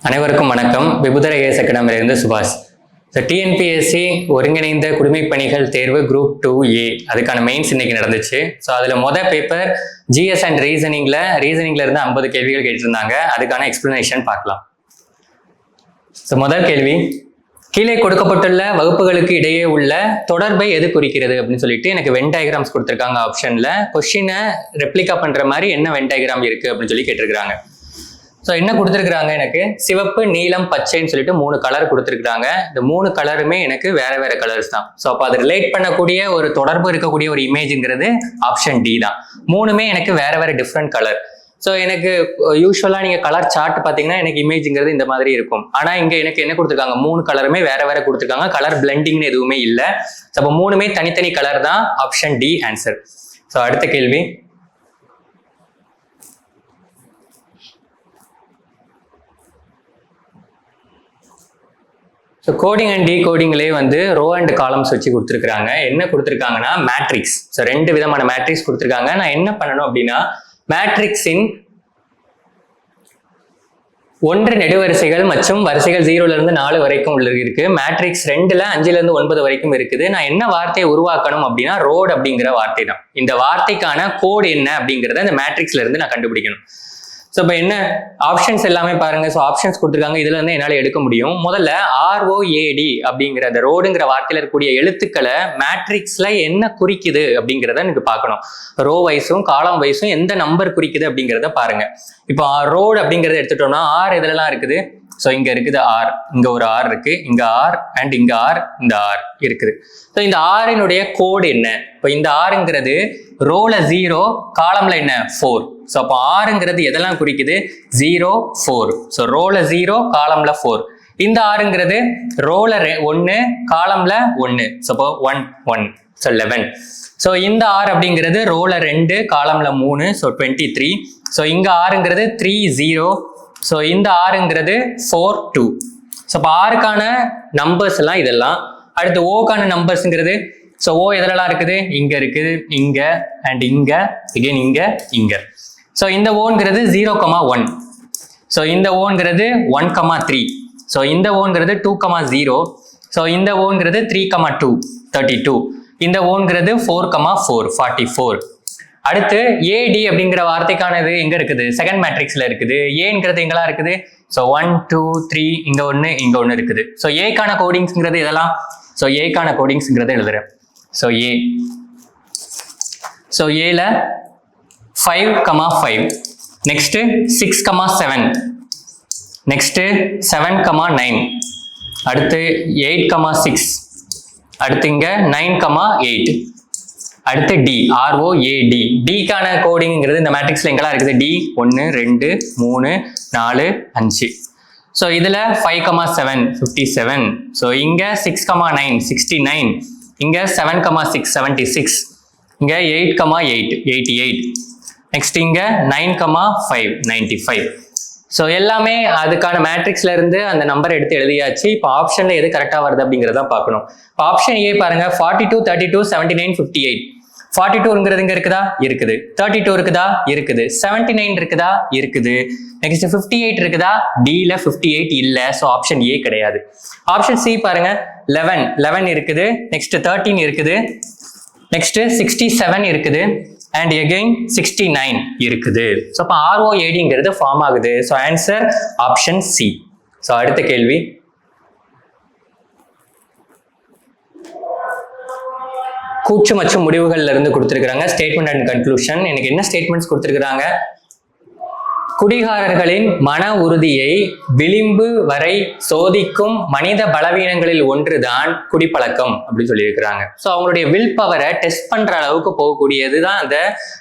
அனைவருக்கும் வணக்கம். விபுதர ஏஎஸ் அகாடமியிலிருந்து சுபாஷ். டிஎன்பிஎஸ்சி ஒருங்கிணைந்த குடிமைப் பணிகள் தேர்வு குரூப் 2A அதுக்கான மெயின்ஸ் இன்னைக்கு நடந்துச்சு. ஸோ அதில் மொதல் பேப்பர் ஜிஎஸ் அண்ட் ரீசனிங்ல இருந்து 50 கேள்விகள் கேட்டிருந்தாங்க. அதுக்கான எக்ஸ்பிளனேஷன் பார்க்கலாம். ஸோ முதல் கேள்வி, கீழே கொடுக்கப்பட்டுள்ள வகுப்புகளுக்கு இடையே உள்ள தொடர்பை எது குறிக்கிறது அப்படின்னு சொல்லிட்டு எனக்கு வென் டயக்ராம்ஸ் கொடுத்துருக்காங்க. ஆப்ஷன்ல கொஸ்டினை ரெப்ளிகா பண்ற மாதிரி என்ன வென் டயக்ராம் இருக்கு அப்படின்னு சொல்லி கேட்டிருக்காங்க. ஸோ என்ன கொடுத்துருக்குறாங்க, எனக்கு சிவப்பு, நீலம், பச்சைன்னு சொல்லிட்டு 3 கலர் கொடுத்துருக்குறாங்க. இந்த 3 கலருமே எனக்கு வேற வேற கலர்ஸ் தான். ஸோ அப்போ அது ரிலேட் பண்ணக்கூடிய ஒரு தொடர்பு இருக்கக்கூடிய ஒரு இமேஜுங்கிறது ஆப்ஷன் டி தான். 3மே எனக்கு வேற வேற டிஃப்ரெண்ட் கலர். ஸோ எனக்கு யூஸ்வலாக நீங்கள் கலர் சார்ட் பார்த்தீங்கன்னா எனக்கு இமேஜுங்கிறது இந்த மாதிரி இருக்கும். ஆனால் இங்கே எனக்கு என்ன கொடுத்துருக்காங்க, 3 கலருமே வேற வேற கொடுத்துருக்காங்க. கலர் பிளெண்டிங்னு எதுவுமே இல்லை. ஸோ அப்போ 3மே தனித்தனி கலர் தான். Option D answer. ஸோ அடுத்த கேள்வி, ஸோ கோடிங் அண்ட் டீகோடிங்லேயே ரோ அண்ட் காலம்ஸ் வச்சு கொடுத்துருக்காங்க. என்ன கொடுத்துருக்காங்கன்னா மேட்ரிக்ஸ். ஸோ 2 விதமான மேட்ரிக்ஸ் கொடுத்துருக்காங்க. நான் என்ன பண்ணணும் அப்படின்னா, மேட்ரிக்ஸின் 1 நெடுவரிசைகள் மற்றும் வரிசைகள் 0ல இருந்து 4 வரைக்கும் இருக்கு. மேட்ரிக்ஸ் 2ல 5ல இருந்து 9 வரைக்கும் இருக்குது. நான் என்ன வார்த்தையை உருவாக்கணும் அப்படின்னா ரோடு அப்படிங்கிற வார்த்தை தான். இந்த வார்த்தைக்கான கோடு என்ன அப்படிங்கிறத இந்த மேட்ரிக்ஸ்ல இருந்து நான் கண்டுபிடிக்கணும். ஸோ இப்போ என்ன ஆப்ஷன்ஸ் எல்லாமே பாருங்க. ஸோ ஆப்ஷன்ஸ் கொடுத்துருக்காங்க. இதுல இருந்து என்னால் எடுக்க முடியும். முதல்ல ROAD அப்படிங்கிற அந்த ரோடுங்கிற வார்த்தையில இருக்கக்கூடிய எழுத்துக்களை மேட்ரிக்ஸ்ல என்ன குறிக்குது அப்படிங்கிறத எனக்கு பார்க்கணும். ரோ வைஸும் காலம் வைஸும் எந்த நம்பர் குறிக்குது அப்படிங்கிறத பாருங்க. இப்போ ரோடு அப்படிங்கிறத எடுத்துட்டோம்னா R இதுலலாம் இருக்குது. ஸோ இங்க இருக்குது R, இங்க ஒரு R இருக்கு, இங்க R அண்ட் இங்க R, இந்த R இருக்குது. ஸோ இந்த Rனுடைய கோடு என்ன? இப்போ இந்த Rங்கிறது ரோல 0, காலம்ல என்ன 4. ஸோ அப்போ Rங்கிறது எதெல்லாம் குறிக்குது? 0, 4. ஸோ ரோல 0, காலம்ல 4. இந்த Rங்கிறது ரோல 1, காலம்ல 1. ஸோ அப்போ 1, 1. ஸோ 11. ஸோ இந்த R அப்படிங்கிறது ரோல 2, காலம்ல 3. ஸோ 23. ஸோ இங்க Rங்கிறது 3, 0. ஸோ இந்த Rங்கிறது 4, 2. ஸோ அப்போ Rக்கான நம்பர்ஸ் எல்லாம் இதெல்லாம். அடுத்து ஓக்கான நம்பர்ஸ்ங்கிறது, ஸோ ஓ எதெல்லாம் இருக்குது? இங்க இருக்குது, இங்க அண்ட் இங்க, அகைன் இங்க, இங்க. ஸோ இந்த ஓங்கிறது 0,1. ஸோ இந்த ஓங்கிறது 1,3. ஸோ இந்த ஓங்கிறது 2,0. ஸோ இந்த ஓங்கிறது 3,2, 32. இந்த ஓங்கிறது 4,4, 44. அடுத்து AD அப்படிங்கிற வார்த்தைக்கானது எங்க இருக்குது? செகண்ட் மேட்ரிக்ஸ்ல இருக்குது. ஏங்கிறது எங்கெல்லாம் இருக்குது? ஸோ 1, 2, 3, இங்க 1, இங்க 1 இருக்குது. ஸோ ஏக்கான கோடிங்ஸ்ங்கிறது இதெல்லாம். ஸோ ஏக்கான கோடிங்ஸ்ங்கிறத எழுதுறேன். ஸோ ஏ, ஸோ ஏல 5,5, நெக்ஸ்ட் 6,7, நெக்ஸ்ட் 7,9, அடுத்து 8,6, அடுத்து இங்க 9,8, அடுத்து D, ROAD. Dக்கான கோடிங்கிறது இந்த மேட்ரிக்ஸ்ல எங்கெல்லாம் இருக்குது? D 1, 2, 3, 4, 5. ஸோ இதுல 5,7, 57. ஸோ இங்க 6,9, 69. இங்க 7,6, 76. இங்க 8,8, 88. நெக்ஸ்ட் இங்க 9,5, 95. ஸோ எல்லாமே அதுக்கான மேட்ரிக்ஸ்ல இருந்து அந்த நம்பர் எடுத்து எழுதியாச்சு. இப்போ ஆப்ஷன்ல எது கரெக்டா வருது அப்படிங்கிறத பார்க்கணும். இப்போ ஆப்ஷன் ஏ பாருங்க, 42, 32, 79, 58. 42ங்கிறது இங்க இருக்குதா? இருக்குது. 32 இருக்குதா? இருக்குது. 79 இருக்குதா? இருக்குது. நெக்ஸ்ட் 58 இருக்குதா? Dல 58 இல்ல. ஸோ ஆப்ஷன் ஏ கிடையாது. ஆப்ஷன் சி பாருங்க, 11 இருக்குது. நெக்ஸ்ட் 13 இருக்குது. நெக்ஸ்ட் 67 இருக்குது. அண்ட் அகைன் 69 இருக்குது. ஸோ அப்போ ROADங்கிறது ஃபார்ம் ஆகுது. So answer option C. So அடுத்த கேள்வி, கூற்று மற்றும் முடிவுகள்ல இருந்து கொடுத்திருக்கிறாங்க. Statement and conclusion. எனக்கு என்ன ஸ்டேட்மெண்ட்ஸ் கொடுத்திருக்கிறாங்க? குடிகாரர்களின் மன உறுதியை விளிம்பு வரை சோதிக்கும் மனித பலவீனங்களில் ஒன்றுதான் குடிப்பழக்கம் அப்படின்னு சொல்லியிருக்கிறாங்க. ஸோ அவங்களுடைய வில் பவரை டெஸ்ட் பண்ற அளவுக்கு போகக்கூடியது தான் அந்த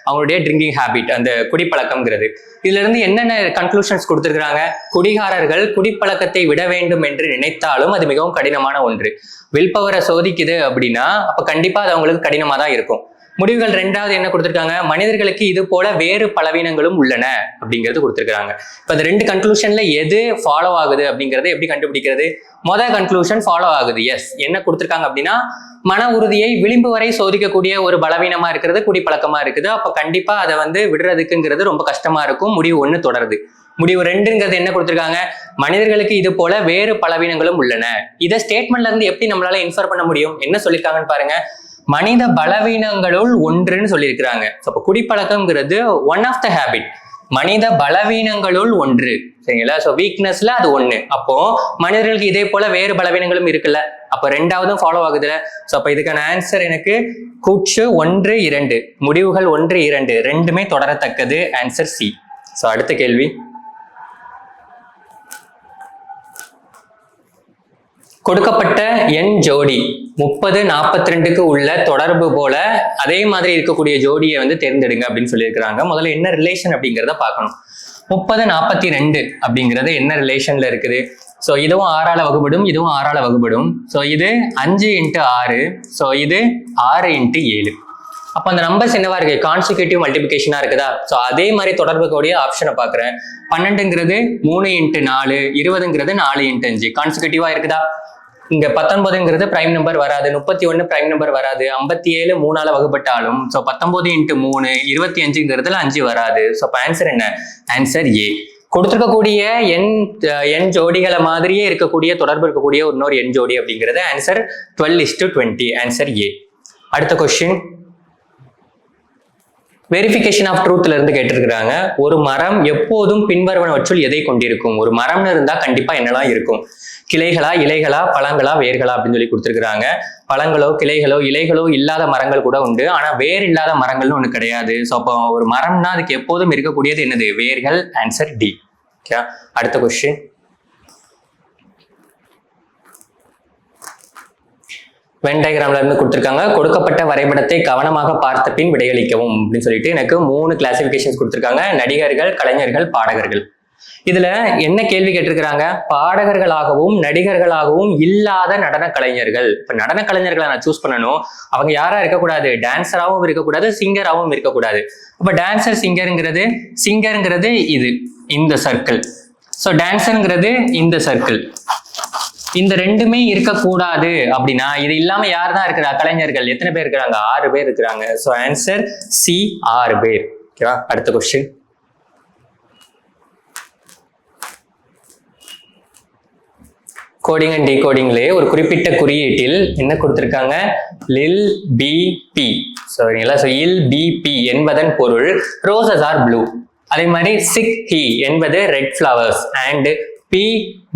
அவங்களுடைய ட்ரிங்கிங் ஹேபிட், அந்த குடிப்பழக்கம்ங்கிறது. இதுல இருந்து என்னென்ன கன்க்ளூஷன்ஸ் கொடுத்திருக்கிறாங்க? குடிகாரர்கள் குடிப்பழக்கத்தை விட வேண்டும் என்று நினைத்தாலும் அது மிகவும் கடினமான ஒன்று. வில் பவரை சோதிக்குது அப்படின்னா அப்ப கண்டிப்பா அது அவங்களுக்கு கடினமா தான் இருக்கும். முடிவுகள் 2வது என்ன கொடுத்திருக்காங்க? மனிதர்களுக்கு இது போல வேறு பலவீனங்களும் உள்ளன அப்படிங்கிறது கொடுத்திருக்காங்க. இப்ப இந்த 2 கன்க்ளூஷன்ல எது ஃபாலோ ஆகுது அப்படிங்கறத எப்படி கண்டுபிடிக்கிறது? முதல் கன்க்ளூஷன் ஃபாலோ ஆகுது. எஸ், என்ன கொடுத்திருக்காங்க அப்படின்னா, மன உறுதியை விளிம்பு வரை சோதிக்கக்கூடிய ஒரு பலவீனமா இருக்கிறது குடிப்பழக்கமா இருக்குது. அப்ப கண்டிப்பா அதை விடுறதுக்குங்கிறது ரொம்ப கஷ்டமா இருக்கும். முடிவு 1 தொடருது. முடிவு 2ங்கிறது என்ன கொடுத்திருக்காங்க, மனிதர்களுக்கு இது போல வேறு பலவீனங்களும் உள்ளன. இதை ஸ்டேட்மெண்ட்ல இருந்து எப்படி நம்மளால இன்ஃபர் பண்ண முடியும், என்ன சொல்லியிருக்காங்கன்னு பாருங்க. மனித பலவீனங்களுள் ஒன்றுன்னு சொல்லியிருக்கிறாங்க. அப்ப குடிப்பழக்கம்ங்கிறது ஒன் ஆஃப் த ஹேபிட், மனித பலவீனங்களுள் ஒன்று, சரிங்களா? ஸோ வீக்னஸ்ல அது ஒண்ணு. அப்போ மனிதர்களுக்கு இதே போல வேறு பலவீனங்களும் இருக்குல்ல, அப்ப 2வதும் ஃபாலோ ஆகுதுல. ஸோ அப்ப இதுக்கான ஆன்சர் எனக்கு கூற்று 1, 2, முடிவுகள் 1, 2 ரெண்டுமே தொடரத்தக்கது. Answer C. ஸோ அடுத்த கேள்வி, கொடுக்கப்பட்ட எண் ஜோடி 30, 42க்கு உள்ள தொடர்பு போல அதே மாதிரி இருக்கக்கூடிய ஜோடியை வந்து தேர்ந்தெடுங்க அப்படின்னு சொல்லியிருக்கிறாங்க. முதல்ல என்ன ரிலேஷன் அப்படிங்கிறத பார்க்கணும். 30, 42 அப்படிங்கிறது என்ன ரிலேஷன்ல இருக்குது? ஸோ இதுவும் 6ஆல வகுப்படும், இதுவும் 6ஆல வகுப்படும். ஸோ இது 5 × 6, ஸோ இது 6 × 7. அப்போ அந்த நம்பர்ஸ் என்னவா இருக்கு, கான்சிக்யூட்டிவ் மல்டிபிகேஷனா இருக்குதா? ஸோ அதே மாதிரி தொடர்பு கூடிய ஆப்ஷனை பார்க்குறேன். 12ங்கிறது 3 × 4, 20ங்கிறது 4 × 5 கான்சிக்யூட்டிவா இருக்குதா? இங்க 19ங்கிறது பிரைம் நம்பர் வராது, 31 பிரைம் நம்பர் வராது, 57 3ஆல வகுப்பட்டாலும் ஸோ 19 × 3 25ங்கிறதுல 5 வராது. ஸோ அப்போ ஆன்சர் என்ன, ஆன்சர் ஏ. கொடுத்துருக்கக்கூடிய எண் ஜோடிகளை மாதிரியே இருக்கக்கூடிய தொடர்பு இருக்கக்கூடிய இன்னொரு எண் ஜோடி அப்படிங்கிறது ஆன்சர் 12:20, ஆன்சர் ஏ. அடுத்த கொஸ்டின், வெரிஃபிகேஷன் ஆஃப் ட்ரூத்ல இருந்து கேட்டிருக்கிறாங்க. ஒரு மரம் எப்போதும் பின்வருவனவற்றுள் எதை கொண்டிருக்கும்? ஒரு மரம்னு இருந்தா கண்டிப்பா என்னெல்லாம் இருக்கும்? கிளைகளா, இலைகளா, பழங்களா, வேர்களா அப்படின்னு சொல்லி கொடுத்துருக்காங்க. பழங்களோ, கிளைகளோ, இலைகளோ இல்லாத மரங்கள் கூட உண்டு, ஆனா வேர் இல்லாத மரங்கள்னு ஒண்ணு கிடையாது. ஸோ அப்போ ஒரு மரம்னா அதுக்கு எப்போதும் இருக்கக்கூடியது என்னது, வேர்கள். Answer D. ஓகே, அடுத்த கொஸ்டின், வென் டயக்ராம்ல இருந்து கொடுத்துருக்காங்க. கொடுக்கப்பட்ட வரைபடத்தை கவனமாக பார்த்த பின் விடையளிக்கவும் அப்படின்னு சொல்லிட்டு எனக்கு 3 கிளாசிபிகேஷன்ஸ் கொடுத்துருக்காங்க. நடிகர்கள், கலைஞர்கள், பாடகர்கள். இதுல என்ன கேள்வி கேட்டிருக்கிறாங்க, பாடகர்களாகவும் நடிகர்களாகவும் இல்லாத நடன கலைஞர்கள். இப்ப நடன கலைஞர்களை நான் சூஸ் பண்ணணும், அவங்க யாரா இருக்கக்கூடாது, டான்சராகவும் இருக்கக்கூடாது, சிங்கராகவும் இருக்கக்கூடாது. அப்ப டான்சர், சிங்கருங்கிறது இது இந்த சர்க்கிள். ஸோ டான்சருங்கிறது இந்த சர்க்கிள். இந்த ரெண்டுமே இருக்கக்கூடாது அப்படின்னா இது இல்லாம யார் தான் இருக்கிறா, கலைஞர்கள். எத்தனை பேர் இருக்கிறாங்க, 6 பேர் இருக்கிறாங்க. ஸோ ஆன்சர் சி, 6 பேர். ஓகேவா, அடுத்த கொஸ்டின், கோடிங் அண்ட் டீகோடிங்லேயே ஒரு குறிப்பிட்ட குறியீட்டில் என்ன கொடுத்திருக்காங்க, லில் பி பி. சரிங்களா? ஸோ இல் பி பி என்பதன் பொருள் ரோசஸ் ஆர் ப்ளூ. அதே மாதிரி சிக் ஹி என்பது ரெட் ஃப்ளவர்ஸ் அண்ட் பி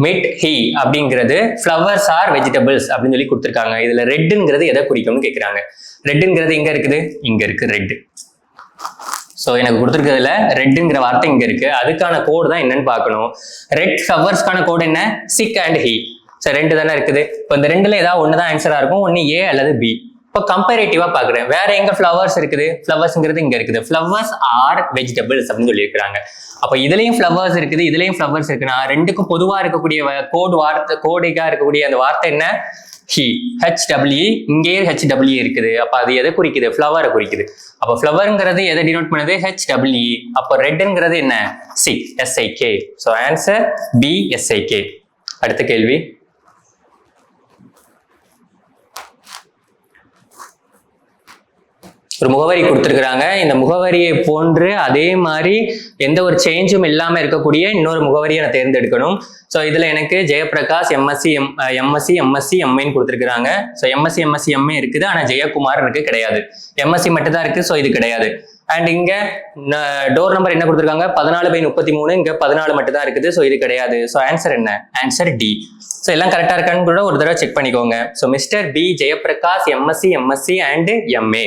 மிட் ஹி அப்படிங்கிறது ஃப்ளவர்ஸ் ஆர் வெஜிடபிள்ஸ் அப்படின்னு சொல்லி கொடுத்துருக்காங்க. இதுல ரெட்டுங்கிறது எதை குறிக்கும்னு கேட்குறாங்க. ரெட்டுங்கிறது எங்க இருக்குது, இங்க இருக்கு ரெட். ஸோ எனக்கு கொடுத்துருக்கிறதுல ரெட்டுங்கிற வார்த்தை இங்க இருக்கு, அதுக்கான கோடு தான் என்னன்னு பார்க்கணும். ரெட் ஃப்ளவர்ஸ்க்கான கோடு என்ன, சிக் அண்ட் ஹி. ஸோ 2 தானே இருக்குது. இப்போ இந்த 2ல ஏதாவது ஒன்று தான் ஆன்சரா இருக்கும், ஒன்று ஏ அல்லது பி. இப்போ கம்பேரேட்டிவா பாக்குறேன், வேற எங்க ஃப்ளவர்ஸ் இருக்குது, ஃப்ளவர்ஸ்ங்கிறது இங்க இருக்குது. ஃப்ளவர்ஸ் ஆர் வெஜிடபிள்ஸ் அப்படின்னு சொல்லியிருக்கிறாங்க. அப்ப இதுலயும் ஃப்ளவர்ஸ் இருக்குது, இதுலயும் ஃப்ளவர்ஸ் இருக்குன்னா ரெண்டுக்கும் பொதுவா இருக்கக்கூடிய கோடிகா இருக்கக்கூடிய அந்த வார்த்தை என்ன, ஹி. HW, இங்கே HW இருக்குது. அப்ப அது எதை குறிக்குது, ஃப்ளவரை குறிக்குது. அப்ப ஃப்ளவர்ங்கிறது எதை டினோட் பண்ணுது, HW. அப்ப ரெட்ங்கிறது என்ன, C, SIK. So answer B, SIK. அடுத்த கேள்வி, ஒரு முகவரி கொடுத்துருக்குறாங்க. இந்த முகவரியை போன்று அதே மாதிரி எந்த ஒரு சேஞ்சும் இல்லாமல் இருக்கக்கூடிய இன்னொரு முகவரியை நான் தேர்ந்தெடுக்கணும். ஸோ இதில் எனக்கு ஜெயபிரகாஷ் எம்எஸ்சி எம்ஏன்னு கொடுத்துருக்குறாங்க. ஸோ எம்எஸ்சி எம்ஏ இருக்குது, ஆனால் ஜெயக்குமார் எனக்கு கிடையாது. எம்எஸ்சி மட்டும் தான் இருக்குது, ஸோ இது கிடையாது. அண்ட் இங்கே டோர் நம்பர் என்ன கொடுத்துருக்காங்க, 14/33. இங்கே 14 மட்டும் தான் இருக்குது, ஸோ இது கிடையாது. ஸோ ஆன்சர் என்ன, ஆன்சர் டி. ஸோ எல்லாம் கரெக்டாக இருக்கான்னு கூட ஒரு தடவை செக் பண்ணிக்கோங்க. So mister B Jayaprakash MSc and MA.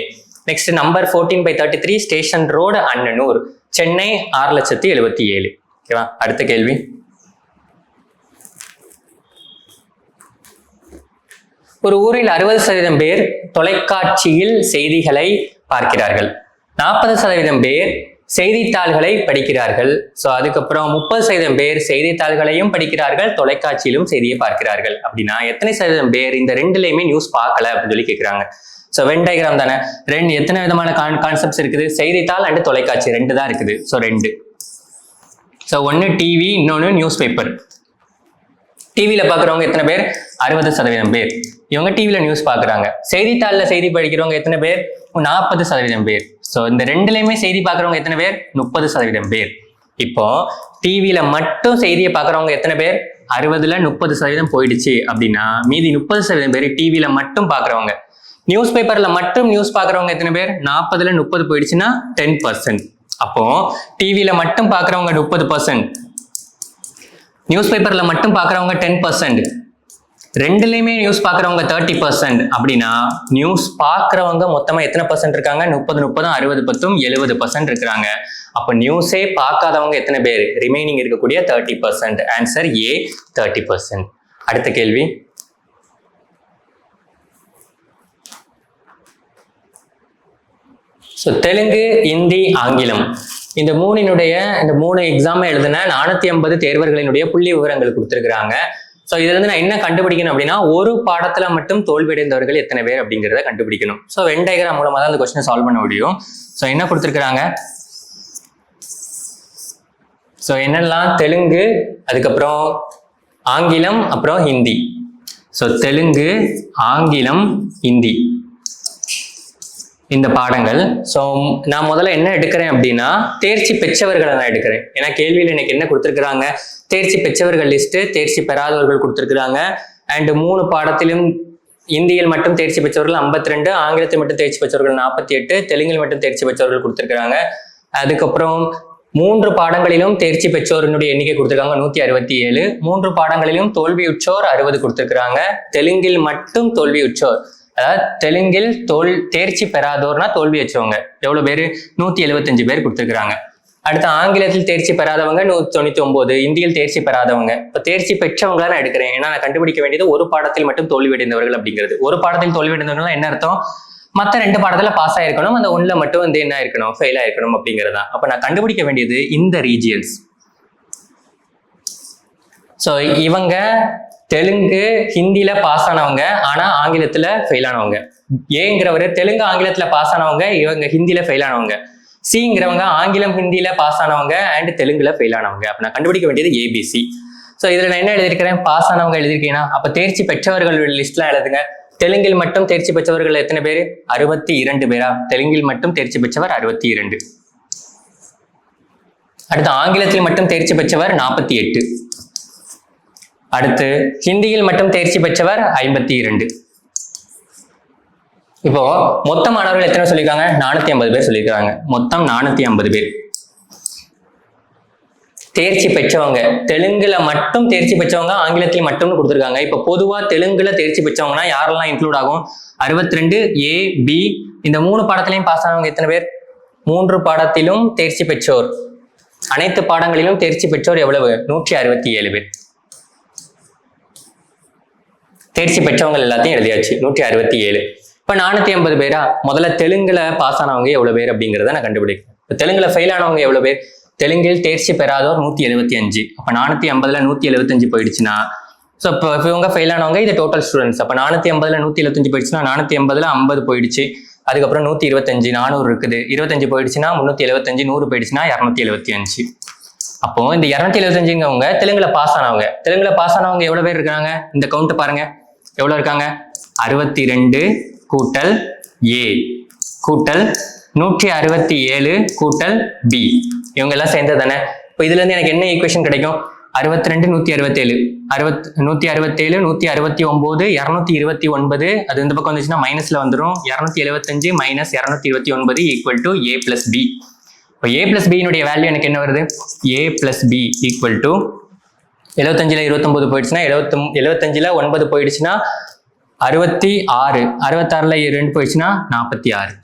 Next number 14/33 station road, Annanur, Chennai 6,77,000. ஓகேவா, அடுத்த கேள்வி, ஒரு ஊரில் 60% பேர் தொலைக்காட்சியில் செய்திகளை பார்க்கிறார்கள், 40% பேர் செய்தித்தாள்களை படிக்கிறார்கள். ஸோ அதுக்கப்புறம் 30% பேர் செய்தித்தாள்களையும் படிக்கிறார்கள், தொலைக்காட்சியிலும் செய்தியை பார்க்கிறார்கள். அப்படின்னா எத்தனை சதவீதம் பேர் இந்த 2லையுமே நியூஸ் பார்க்கல அப்படின்னு சொல்லி கேட்குறாங்க. ஸோ வென் டயக்ராம் தானே, எத்தனை விதமான கான்செப்ட்ஸ் இருக்குது, செய்தித்தாள் அண்ட் தொலைக்காட்சி 2 தான் இருக்குது. ஸோ 2. ஸோ ஒன்று டிவி, இன்னொன்று நியூஸ் பேப்பர். டிவியில் பார்க்குறவங்க எத்தனை பேர், 60% பேர். இவங்க டிவியில் நியூஸ் பார்க்குறாங்க. செய்தித்தாளில் செய்தி படிக்கிறவங்க எத்தனை பேர், 40% பேர். ஸோ இந்த 2லையுமே செய்தி பார்க்குறவங்க எத்தனை பேர், 30% பேர். இப்போ டிவியில மட்டும் செய்தியை பார்க்குறவங்க எத்தனை பேர்? 60ல் 30% போயிடுச்சு அப்படின்னா மீதி 30% பேர் டிவியில மட்டும் பார்க்குறவங்க. நியூஸ் பேப்பர்ல மட்டும் நியூஸ் பார்க்குறவங்க எத்தனை பேர்? 40ல் 30 போயிடுச்சுன்னா 10%. அப்போ டிவியில மட்டும் பார்க்குறவங்க 30%, நியூஸ் பேப்பர்ல மட்டும் பார்க்குறவங்க 10%, ரெண்டுலையுமே நியூஸ் பார்க்குறவங்க 30%. அப்படின்னா நியூஸ் பார்க்குறவங்க மொத்தமா எத்தனை பர்சன்ட் இருக்காங்க? 30 30 60 10 70% இருக்கிறாங்க. அப்போ நியூஸே பார்க்காதவங்க எத்தனை பேர்? ரிமைனிங் இருக்கக்கூடிய 30%. Answer A 30%. அடுத்த கேள்வி. ஸோ தெலுங்கு, இந்தி, ஆங்கிலம் இந்த மூணு எக்ஸாம் எழுதின 450 தேர்வர்களினுடைய புள்ளி விவரங்கள் கொடுத்துருக்குறாங்க. ஸோ இதுல இருந்து நான் என்ன கண்டுபிடிக்கணும் அப்படின்னா, ஒரு பாடத்துல மட்டும் தோல்வியடைந்தவர்கள் எத்தனை பேர் அப்படிங்கிறத கண்டுபிடிக்கணும். ஸோ வென் டயக்ராம் மூலமா தான் அந்த கொஸ்டினை சால்வ் பண்ண முடியும். ஸோ என்ன கொடுத்துருக்குறாங்க? ஸோ என்னெல்லாம்? தெலுங்கு, அதுக்கப்புறம் ஆங்கிலம், அப்புறம் ஹிந்தி. ஸோ தெலுங்கு, ஆங்கிலம், ஹிந்தி இந்த பாடங்கள். ஸோ நான் முதல்ல என்ன எடுக்கிறேன் அப்படின்னா, தேர்ச்சி பெற்றவர்களை நான் எடுக்கிறேன். ஏன்னா கேள்வியில் எனக்கு என்ன கொடுத்துருக்குறாங்க? தேர்ச்சி பெற்றவர்கள் லிஸ்ட்டு, தேர்ச்சி பெறாதவர்கள் கொடுத்துருக்குறாங்க. அண்ட் 3 பாடத்திலும் இந்தியில் மட்டும் தேர்ச்சி பெற்றவர்கள் 52, ஆங்கிலத்தில் மட்டும் தேர்ச்சி பெற்றவர்கள் 48, தெலுங்கில் மட்டும் தேர்ச்சி பெற்றவர்கள் கொடுத்துருக்குறாங்க. அதுக்கப்புறம் 3 பாடங்களிலும் தேர்ச்சி பெற்றோரினுடைய எண்ணிக்கை கொடுத்துருக்காங்க 167. 3 பாடங்களிலும் தோல்வியுற்றோர் 60 கொடுத்துருக்குறாங்க. தெலுங்கில் மட்டும் தோல்வியுற்றோர், அதாவது தெலுங்கில் தேர்ச்சி பெறாதோர்னா தோல்வி வச்சவங்க எவ்வளவு பேரு? 175 பேர் கொடுத்துருக்காங்க. அடுத்து ஆங்கிலத்தில் தேர்ச்சி பெறாதவங்க 199, இந்தியில் தேர்ச்சி பெறாதவங்க. இப்போ தேர்ச்சி பெற்றவங்களா நான் எடுக்கிறேன். ஏன்னா நான் கண்டுபிடிக்க வேண்டியது ஒரு பாடத்தில் மட்டும் தோல்வியடைந்தவர்கள் அப்படிங்கிறது. ஒரு பாடத்தில் தோல்வியடைந்தவர்கள் என்ன அர்த்தம்? மற்ற 2 பாடத்துல பாஸ் ஆயிருக்கணும், அந்த 1ல மட்டும் என்ன இருக்கணும்? ஃபெயில் ஆயிருக்கணும் அப்படிங்கிறது தான். அப்ப நான் கண்டுபிடிக்க வேண்டியது இந்த ரீஜியன்ஸ். ஸோ இவங்க தெலுங்கு, ஹிந்தியில பாஸ் ஆனவங்க, ஆனா ஆங்கிலத்துல ஃபெயில் ஆனவங்க. ஏங்கிறவர் தெலுங்கு, ஆங்கிலத்துல பாஸ் ஆனவங்க, இவங்க ஹிந்தியில ஃபெயில் ஆனவங்க. சிங்கிறவங்க ஆங்கிலம், ஹிந்தியில பாஸ் ஆனவங்க அண்ட் தெலுங்குல ஃபெயில் ஆனவங்க. அப்ப நான் கண்டுபிடிக்க வேண்டியது ஏபிசி. ஸோ இதுல நான் என்ன எழுதியிருக்கிறேன்? பாஸ் ஆனவங்க எழுதியிருக்கீங்கன்னா, அப்ப தேர்ச்சி பெற்றவர்கள் லிஸ்ட்ல எழுதுங்க. தெலுங்கில் மட்டும் தேர்ச்சி பெற்றவர்கள் எத்தனை பேர்? 62 பேரா? தெலுங்கில் மட்டும் தேர்ச்சி பெற்றவர் 62. அடுத்து ஆங்கிலத்தில் மட்டும் தேர்ச்சி பெற்றவர் 48. அடுத்து ஹிந்தியில் மட்டும் தேர்ச்சி பெற்றவர் 52. இப்போ மொத்த மாணவர்கள் எத்தனை சொல்லியிருக்காங்க? 450 பேர் சொல்லியிருக்காங்க. மொத்தம் 450 பேர் தேர்ச்சி பெற்றவங்க. தெலுங்குல மட்டும் தேர்ச்சி பெற்றவங்க, ஆங்கிலத்தில் மட்டும் கொடுத்துருக்காங்க. இப்போ பொதுவா தெலுங்குல தேர்ச்சி பெற்றவங்கன்னா யாரெல்லாம் இன்க்ளூட் ஆகும்? 62 ஏ, பி. இந்த 3 பாடத்திலையும் பாஸ் ஆனவங்க எத்தனை பேர்? 3 பாடத்திலும் தேர்ச்சி பெற்றோர், அனைத்து பாடங்களிலும் தேர்ச்சி பெற்றோர் எவ்வளவு? 167 பேர். தேர்ச்சி பெற்றவங்க எல்லாத்தையும் எழுதியாச்சு 167. இப்ப 450 பேரா? முதல்ல தெலுங்குல பாஸ் ஆனவங்க எவ்வளவு பேர் அப்படிங்கிறத நான் கண்டுபிடிக்கிறேன். இப்ப தெலுங்குல ஃபெயில் ஆனவங்க எவ்வளவு பேர்? தெலுங்கில் தேர்ச்சி பெறாதோர் 175. அப்ப 450ல 175 போயிடுச்சுன்னா, ஸோ இப்போ இவங்க ஃபெயில் ஆனவங்க, இது டோட்டல் ஸ்டூடெண்ட்ஸ். அப்ப 450ல 175 போயிடுச்சுன்னா 450ல 50 போயிடுச்சு. அதுக்கப்புறம் 125, 400 இருக்குது. 25 போயிடுச்சுன்னா 375, 100 போயிடுச்சுன்னா 275. அப்போ இந்த 275ங்கவங்க தெலுங்குல பாஸ் ஆனவங்க. தெலுங்குல பாஸ் ஆனவங்க எவ்வளவு பேர் இருக்காங்க? இந்த கவுண்ட் பாருங்க, எவ்வளவு இருக்காங்க? 62 கூட்டல் ஏ கூட்டல் 167 கூட்டல் பி, இவங்க எல்லாம் சேர்ந்தது தானே. இப்போ இதுல இருந்து எனக்கு என்ன ஈக்குவேஷன் கிடைக்கும்? 62 167 167 169 229. அது இந்த பக்கம் வந்துச்சுன்னா மைனஸ்ல வந்துடும். 275 minus 229 equal to A plus B. இப்போ ஏ பிளஸ் பியினுடைய வேல்யூ எனக்கு என்ன வருது? A plus B equal to 75ல 29 போயிடுச்சுன்னா 75ல 9 போயிடுச்சுன்னா 66, 66ல 2 போயிடுச்சுன்னா 46.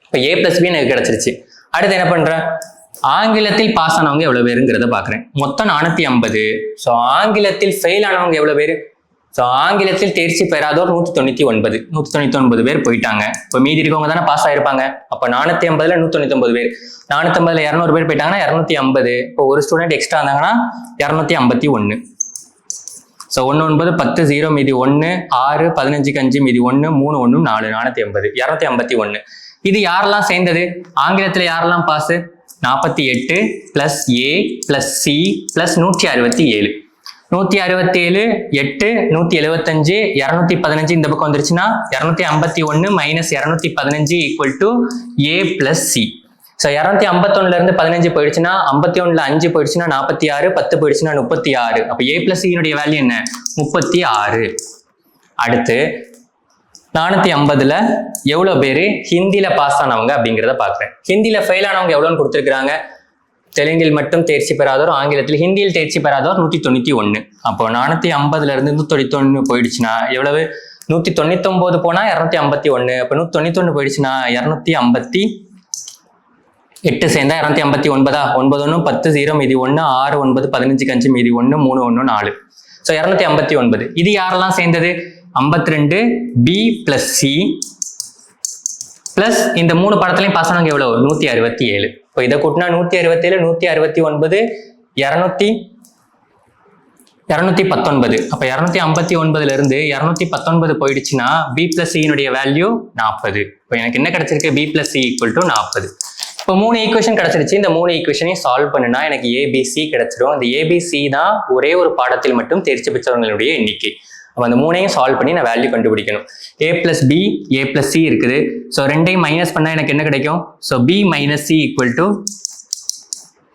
இப்போ ஏ பிளஸ் பி எனக்கு கிடைச்சிருச்சு. அடுத்து என்ன பண்றேன்? ஆங்கிலத்தில் பாஸ் ஆனவங்க எவ்வளவு பேருங்கிறத பாக்குறேன். மொத்தம் 450. ஸோ ஆங்கிலத்தில் ஃபெயில் ஆனவங்க எவ்வளவு பேரு? ஸோ ஆங்கிலத்தில் தேர்ச்சி பெறாதோர் 199 பேர் போயிட்டாங்க. இப்போ மீதி இருக்கவங்க தானே பாஸ் ஆயிருப்பாங்க. அப்போ 450ல 199 பேர், 450ல 200 பேர் போயிட்டாங்கன்னா 250. இப்போ ஒரு ஸ்டூடெண்ட் எக்ஸ்ட்ரா இருந்தாங்கன்னா 251. ஸோ 1 9 10 0 மீதி 1 6 15 5 மீதி 1 3 1 4 450 251. இது யாரெல்லாம் சேர்ந்தது? ஆங்கிலத்துல யாரெல்லாம் pass? 48 plus A plus C plus 167. 167 8 175 215 இந்த பக்கம் வந்துருச்சுன்னா 251 minus 215 equal to A plus C. So 251 இருந்து 15 போயிடுச்சுன்னா 51ல 5 போயிடுச்சுன்னா 46, 10 போயிடுச்சுன்னா 36. அப்போ A plus C னுடைய வேல்யூ என்ன? 36. அடுத்து 450ல எவ்வளோ பேர் ஹிந்தியில பாஸ் ஆனவங்க அப்படிங்கிறத பார்க்குறேன். ஹிந்தியில ஃபெயில் ஆனவங்க எவ்வளோன்னு கொடுத்துருக்காங்க? தெலுங்கில் மட்டும் தேர்ச்சி பெறாதோர், ஆங்கிலத்தில் ஹிந்தியில் தேர்ச்சி பெறாதோர் 191. அப்போ 450ல இருந்து 191 போயிடுச்சுன்னா எவ்வளவு? 199 போனா 251. அப்போ 191 போயிடுச்சுன்னா 258 சேர்ந்தா 259. 9 1 10 0 மீதி 1 6 9 15 5 மீதி 1 3 1 4. ஸோ 259. இது யாரெல்லாம் சேர்ந்தது? 52 B plus C பிளஸ் இந்த 3 படத்துலையும் பாஸ் ஆனவங்க எவ்வளவு? 167. இப்போ இதை கூட்டினா 167, 169, 219. அப்போ 259ல இருந்து 219 போயிடுச்சுன்னா B plus C னுடைய வேல்யூ 40. இப்போ எனக்கு என்ன கிடைச்சிருக்கு? B plus C equal to 40. இப்போ 3 ஈக்குவேஷன் கிடைச்சிருச்சு. இந்த 3 ஈக்குவேஷனையும் சால்வ் பண்ணுனா எனக்கு ABC கிடைச்சிடும். அந்த ABC தான் ஒரே ஒரு பாடத்தில் மட்டும் தேர்ச்சி பெற்றவர்களுடைய எண்ணிக்கை. அப்போ அந்த 3ஐயும் சால்வ் பண்ணி நான் வேல்யூ கண்டுபிடிக்கணும். A plus B, A plus C இருக்குது. ஸோ 2ஐயும் மைனஸ் பண்ணா எனக்கு என்ன கிடைக்கும்? So B minus C equal to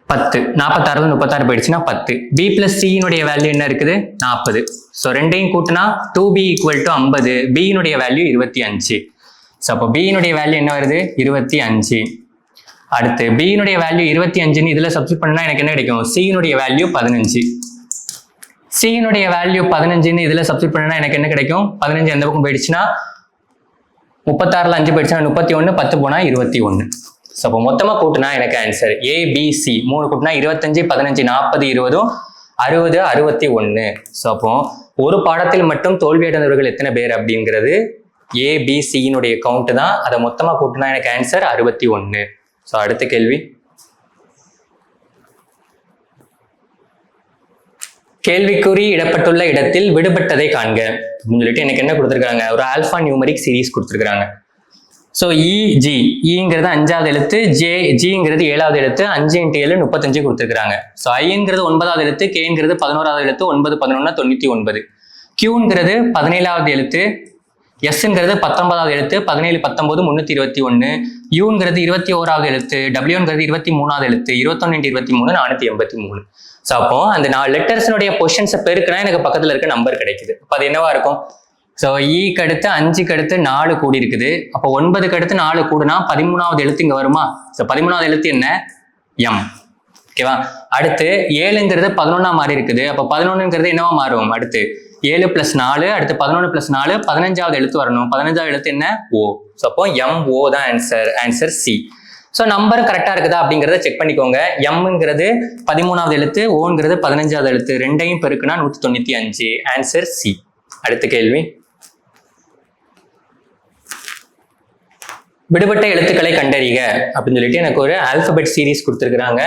10. 46 36 போயிடுச்சுன்னா 10. B plus C னுடைய வேல்யூ என்ன இருக்குது? 40. ஸோ 2ஐயும் கூட்டினா 2B equal to 50. B னுடைய வேல்யூ 25. ஸோ அப்போ B னுடைய வேல்யூ என்ன வருது? 25. அடுத்து B னுடைய வேல்யூ 25ன்னு இதில் சப்ஸ்டிட் பண்ணா எனக்கு என்ன கிடைக்கும்? C னுடைய வேல்யூ 15. C னுடைய வேல்யூ 15ன்னு இதில் சப்ஸ்டிட் பண்ணா எனக்கு என்ன கிடைக்கும்? 15 எந்த பக்கம் போயிடுச்சுன்னா 36ல 5 போயிடுச்சுன்னா 31, 10 போனா 21. ஸோ அப்போ மொத்தமாக கூட்டினா எனக்கு ஆன்சர் ABC 3 கூட்டினா 25, 15, 40, 20, 60, 61. ஸோ அப்போ ஒரு பாடத்தில் மட்டும் தோல்வி அடைந்தவர்கள் எத்தனை பேர் அப்படிங்கிறது ABCனுடைய கவுண்ட் தான். அதை மொத்தமாக கூட்டினா எனக்கு ஆன்சர் 61. ஸோ அடுத்த கேள்வி, கேள்விக்குறி இடப்பட்டுள்ள இடத்தில் விடுபட்டதை காண்க அப்படின்னு சொல்லிட்டு எனக்கு என்ன கொடுத்துருக்காங்க? ஒரு ஆல்பா நியூமரிக் சீரீஸ் கொடுத்துருக்காங்க. ஸோ EG, ங்கிறது 5வது எழுத்து, Gங்கிறது 7வது எழுத்து, 5 × 7 35 கொடுத்துருக்காங்க. ஸோ Iங்கிறது 9வது எழுத்து, Kங்கிறது 11வது எழுத்து, 9 11 99. Qங்கிறது 17வது எழுத்து, Sங்கிறது 19வது எழுத்து, 17 19 321. Uங்கிறது 21வது எழுத்து, Wங்கிறது 23வது எழுத்து, 21 × 23 483. ஸோ அப்போ அந்த 4 லெட்டர்ஸ்னுடைய பொசிஷன்ஸை பெருக்குனா எனக்கு பக்கத்தில் இருக்க நம்பர் கிடைக்குது. அப்போ அது என்னவா இருக்கும்? ஸோ ஈக்கு அடுத்து 5க்கு அடுத்து 4 கூடி இருக்குது. அப்போ 9க்கு அடுத்து 4 கூடுனா 13வது எழுத்து இங்கே வருமா? ஸோ 13வது எழுத்து என்ன? M. ஓகேவா? அடுத்து 7ங்கிறது 11ஆ மாறி இருக்குது. அப்போ 11ங்கிறது என்னவா மாறும்? அடுத்து 7 + 4, அடுத்து 11 + 4 15வது எழுத்து வரணும். 15வது எழுத்து என்ன? O. ஸோ அப்போ MO தான் ஆன்சர் C. ஸோ நம்பர் கரெக்டாக இருக்குதா அப்படிங்கிறத செக் பண்ணிக்கோங்க. எம்ங்கிறது 13வது எழுத்து, ஓங்கிறது 15வது எழுத்து, 2ஐயும் பெருக்குனா 195. Answer C. அடுத்த கேள்வி, விடுபட்ட எழுத்துக்களை கண்டறிக அப்படின்னு சொல்லிட்டு எனக்கு ஒரு ஆல்பபெட் சீரீஸ் கொடுத்துருக்குறாங்க.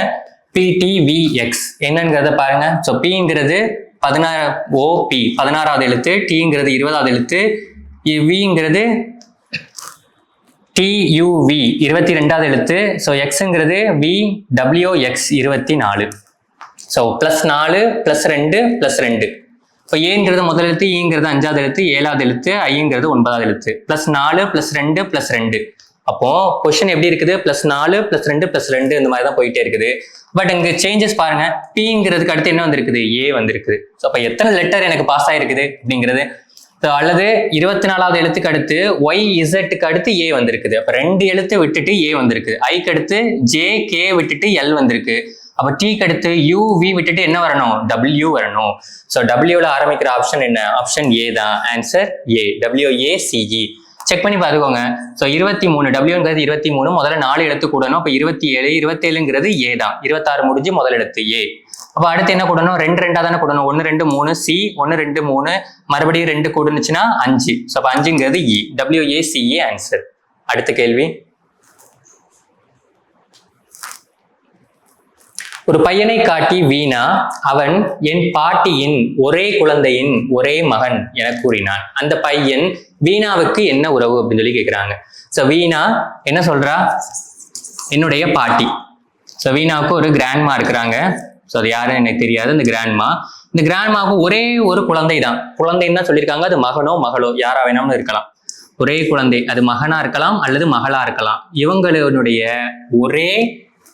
PTVX என்னங்கிறத பாருங்க. ஸோ Pங்கிறது 16வது எழுத்து, Tங்கிறது 20வது எழுத்து, Vங்கிறது TUV 22வது எழுத்து. ஸோ Xங்கிறது VWX 24. ஸோ +4 +2 +2. இப்போ ஏங்கிறது முதல் எழுத்து, ஈங்கிறது 5வது எழுத்து, 7வது எழுத்து, ஐங்கிறது 9வது எழுத்து. +4 +2 +2. அப்போ கொஸ்டின் எப்படி இருக்குது? +4 +2 +2 இந்த மாதிரி தான் போயிட்டே இருக்குது. பட் இங்க சேஞ்சஸ் பாருங்க. Pங்கிறதுக்கு அடுத்து என்ன வந்திருக்குது? A வந்திருக்குது. ஸோ அப்போ எத்தனை லெட்டர் எனக்கு பாஸ் ஆயிருக்குது அப்படிங்கிறது. அல்லது 24வது எழுத்துக்கு அடுத்து YZக்கு அடுத்து A வந்திருக்குது. அப்ப 2 எழுத்து விட்டுட்டு A வந்திருக்கு. Iக்கு அடுத்து JK விட்டுட்டு L வந்திருக்கு. அப்ப Tக்கு அடுத்து UV விட்டுட்டு என்ன வரணும்? W வரணும். ஸோ Wல ஆரம்பிக்கிற ஆப்ஷன் என்ன? ஆப்ஷன் A தான். Answer A. WACE. செக் பண்ணி பாருங்க. ஸோ 23, Wங்கிறது 23, முதல்ல 4 எழுத்து கூடணும். அப்ப 27, 27ங்கிறது A தான். 26 முடிஞ்சு முதல் எழுத்து A. அப்போ அடுத்து என்ன கூடணும்? 2 2ஆ தானே கூடணும். 1 2 3 C, 1 2 3, மறுபடியும் 2 கூடுனுச்சுன்னா 5. ஸோ அப்போ 5ங்கிறது E. WACE answer. அடுத்த கேள்வி, ஒரு பையனை காட்டி வீணா அவன் என் பாட்டியின் ஒரே குழந்தையின் ஒரே மகன் என கூறினான். அந்த பையன் வீணாவுக்கு என்ன உறவு அப்படின்னு சொல்லி கேட்குறாங்க. ஸோ வீணா என்ன சொல்றா? என்னுடைய பாட்டி. ஸோ வீணாவுக்கு ஒரு கிராண்ட்மா இருக்கிறாங்க. ஸோ அது யாருன்னு எனக்கு தெரியாது. இந்த கிராண்ட்மாவுக்கு ஒரே ஒரு குழந்தை தான். குழந்தைன்னு தான் சொல்லியிருக்காங்க. அது மகனோ மகளோ யாரா வேணாலும் இருக்கலாம். ஒரே குழந்தை, அது மகனா இருக்கலாம் அல்லது மகளா இருக்கலாம், இவங்களுடைய ஒரே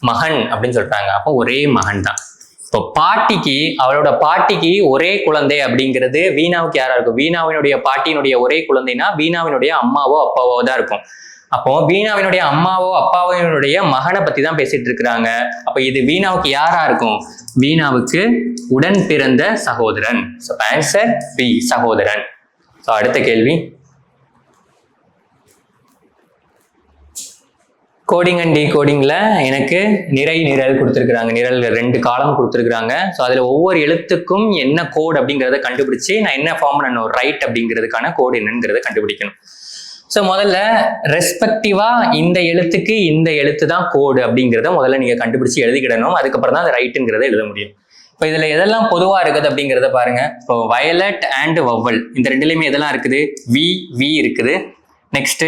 மகன் அப்படின்னு சொல்றாங்க. அப்போ ஒரே மகன் தான். இப்போ பாட்டிக்கு, அவளோட பாட்டிக்கு ஒரே குழந்தை அப்படிங்கிறது வீணாவுக்கு யாரா இருக்கும்? வீணாவினுடைய பாட்டியினுடைய ஒரே குழந்தைனா வீணாவினுடைய அம்மாவோ அப்பாவோ தான் இருக்கும். அப்போ வீணாவினுடைய அம்மாவோ அப்பாவினுடைய மகனை பத்தி தான் பேசிட்டு இருக்கிறாங்க. அப்ப இது வீணாவுக்கு யாரா இருக்கும்? வீணாவுக்கு உடன் பிறந்த சகோதரன். ஸோ ஆன்சர் பி, சகோதரன். ஸோ அடுத்த கேள்வி, கோடிங் அண்ட் டீகோடிங்ல எனக்கு நிறை நிரல் கொடுத்துருக்காங்க. நிரல் 2 காலம் கொடுத்துருக்காங்க. ஸோ அதுல ஒவ்வொரு எழுத்துக்கும் என்ன கோடு அப்படிங்கிறத கண்டுபிடிச்சு நான் என்ன ஃபார்ம் பண்ணணும், ரைட் அப்படிங்கிறதுக்கான கோடு என்னங்கிறத கண்டுபிடிக்கணும். ஸோ முதல்ல ரெஸ்பெக்டிவா இந்த எழுத்துக்கு இந்த எழுத்து தான் கோடு அப்படிங்கிறத முதல்ல நீங்க கண்டுபிடிச்சு எழுதிக்கிடணும். அதுக்கப்புறம் தான் அது ரைட்டுங்கிறத எழுத முடியும். இப்போ இதுல எதெல்லாம் பொதுவா இருக்குது அப்படிங்கிறத பாருங்க. இப்போ வயலட் அண்ட் வவ்வல், இந்த ரெண்டுலையுமே எதெல்லாம் இருக்குது? வி வி இருக்குது, நெக்ஸ்ட்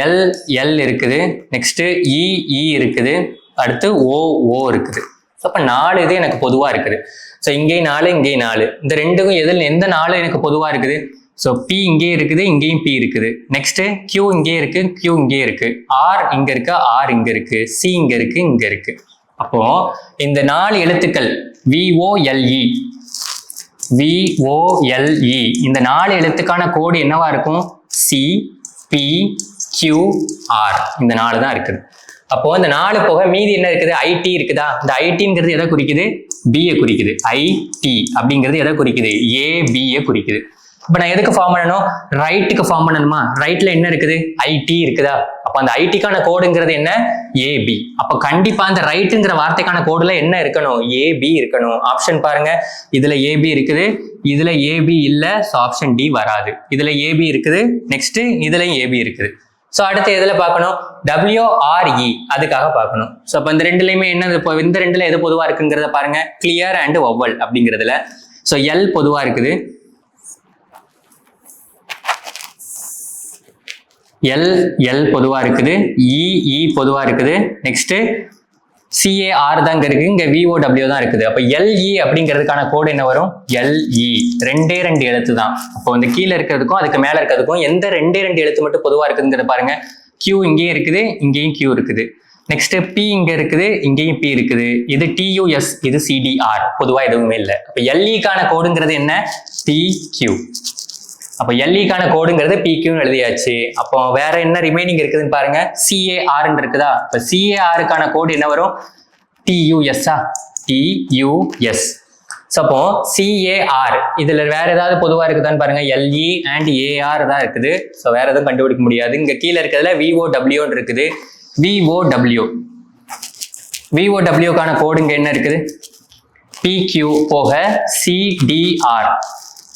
எல் எல் இருக்குது, நெக்ஸ்ட் இ இ இருக்குது, அடுத்து ஓ ஓ இருக்குது. ஸோ அப்போ 4 இது எனக்கு பொதுவா இருக்குது. ஸோ இங்கேயும் 4 இங்கேயும் 4, இந்த ரெண்டுக்கும் எந்த 4 எனக்கு பொதுவா இருக்குது? ஸோ பி இங்கே இருக்குது, இங்கேயும் பி இருக்குது, நெக்ஸ்ட் கியூ இங்கே இருக்கு, கியூ இங்கே இருக்கு, ஆர் இங்க இருக்கு, ஆர் இங்க இருக்கு, சி இங்க இருக்கு, இங்க இருக்கு. அப்போ இந்த 4 எழுத்துக்கள் VOLE VOLE, இந்த 4 எழுத்துக்கான கோடு என்னவா இருக்கும்? C P Q R, இந்த 4 தான் இருக்குது. அப்போ இந்த 4 போக மீதி என்ன இருக்குது? IT இருக்குதா? இந்த ITங்கிறது எதை குறிக்குது? B யை குறிக்குது. IT அப்படிங்கிறது எதை குறிக்குது? AB யை குறிக்குது. இப்போ நான் எதுக்கு ஃபார்ம் பண்ணணும்? ரைட்டுக்கு ஃபார்ம் பண்ணணுமா? ரைட்ல என்ன இருக்குது? IT இருக்குதா? அப்போ அந்த ஐடிக்கான கோடுங்கிறது என்ன? AB. அப்போ கண்டிப்பா அந்த ரைட்டுங்கிற வார்த்தைக்கான கோடுல என்ன இருக்கணும்? AB இருக்கணும். ஆப்ஷன் பாருங்க, இதுல AB இருக்குது, இதுல AB இல்ல, ஸோ ஆப்ஷன் டி வராது. இதுல AB இருக்குது, நெக்ஸ்ட் இதுலயும் AB இருக்குது. ஸோ அடுத்து எதுல பார்க்கணும்? WRE, அதுக்காக பார்க்கணும். ஸோ அப்போ இந்த ரெண்டுலையுமே என்ன, இந்த ரெண்டுல எது பொதுவா இருக்குங்கிறத பாருங்க. கிளியர் அண்ட் வவ்வல் அப்படிங்கிறதுல ஸோ எல் பொதுவா இருக்குது, எல் எல் பொதுவா இருக்குது, இ பொதுவா இருக்குது, நெக்ஸ்ட் CAR தான் இருக்கு, இங்க VOW தான் இருக்குது. அப்ப LE அப்படிங்கிறதுக்கான கோடு என்ன வரும்? LE. 2 எழுத்து தான். அப்போ இந்த கீழே இருக்கிறதுக்கும் அதுக்கு மேல இருக்கிறதுக்கும் எந்த 2 எழுத்து மட்டும் பொதுவா இருக்குதுங்கிறத பாருங்க. Q இங்கேயும் இருக்குது, இங்கேயும் Q இருக்குது, நெக்ஸ்ட் P இங்க இருக்குது, இங்கேயும் P இருக்குது, இது TUS, இது CDR, பொதுவா எதுவுமே இல்லை. அப்ப LEக்கான கோடுங்கிறது என்ன? PQ. அப்போ LEக்கான கோடுங்கிறது PQன்னு எழுதியாச்சு. அப்போ வேற என்ன ரிமைனிங் இருக்குதுன்னு பாருங்க. CAR இருக்குதா? இப்போ CARக்கான கோடு என்ன வரும்? TUS. TUS. அப்போ CAR, இதுல வேற ஏதாவது பொதுவா இருக்குதான்னு பாருங்க. LE and AR தான் இருக்குது. ஸோ வேற எதுவும் கண்டுபிடிக்க முடியாது. இங்க கீழே இருக்கிறதுல VOW இருக்குது. VOWக்கான கோடு இங்க என்ன இருக்குது? PQ போக CDR.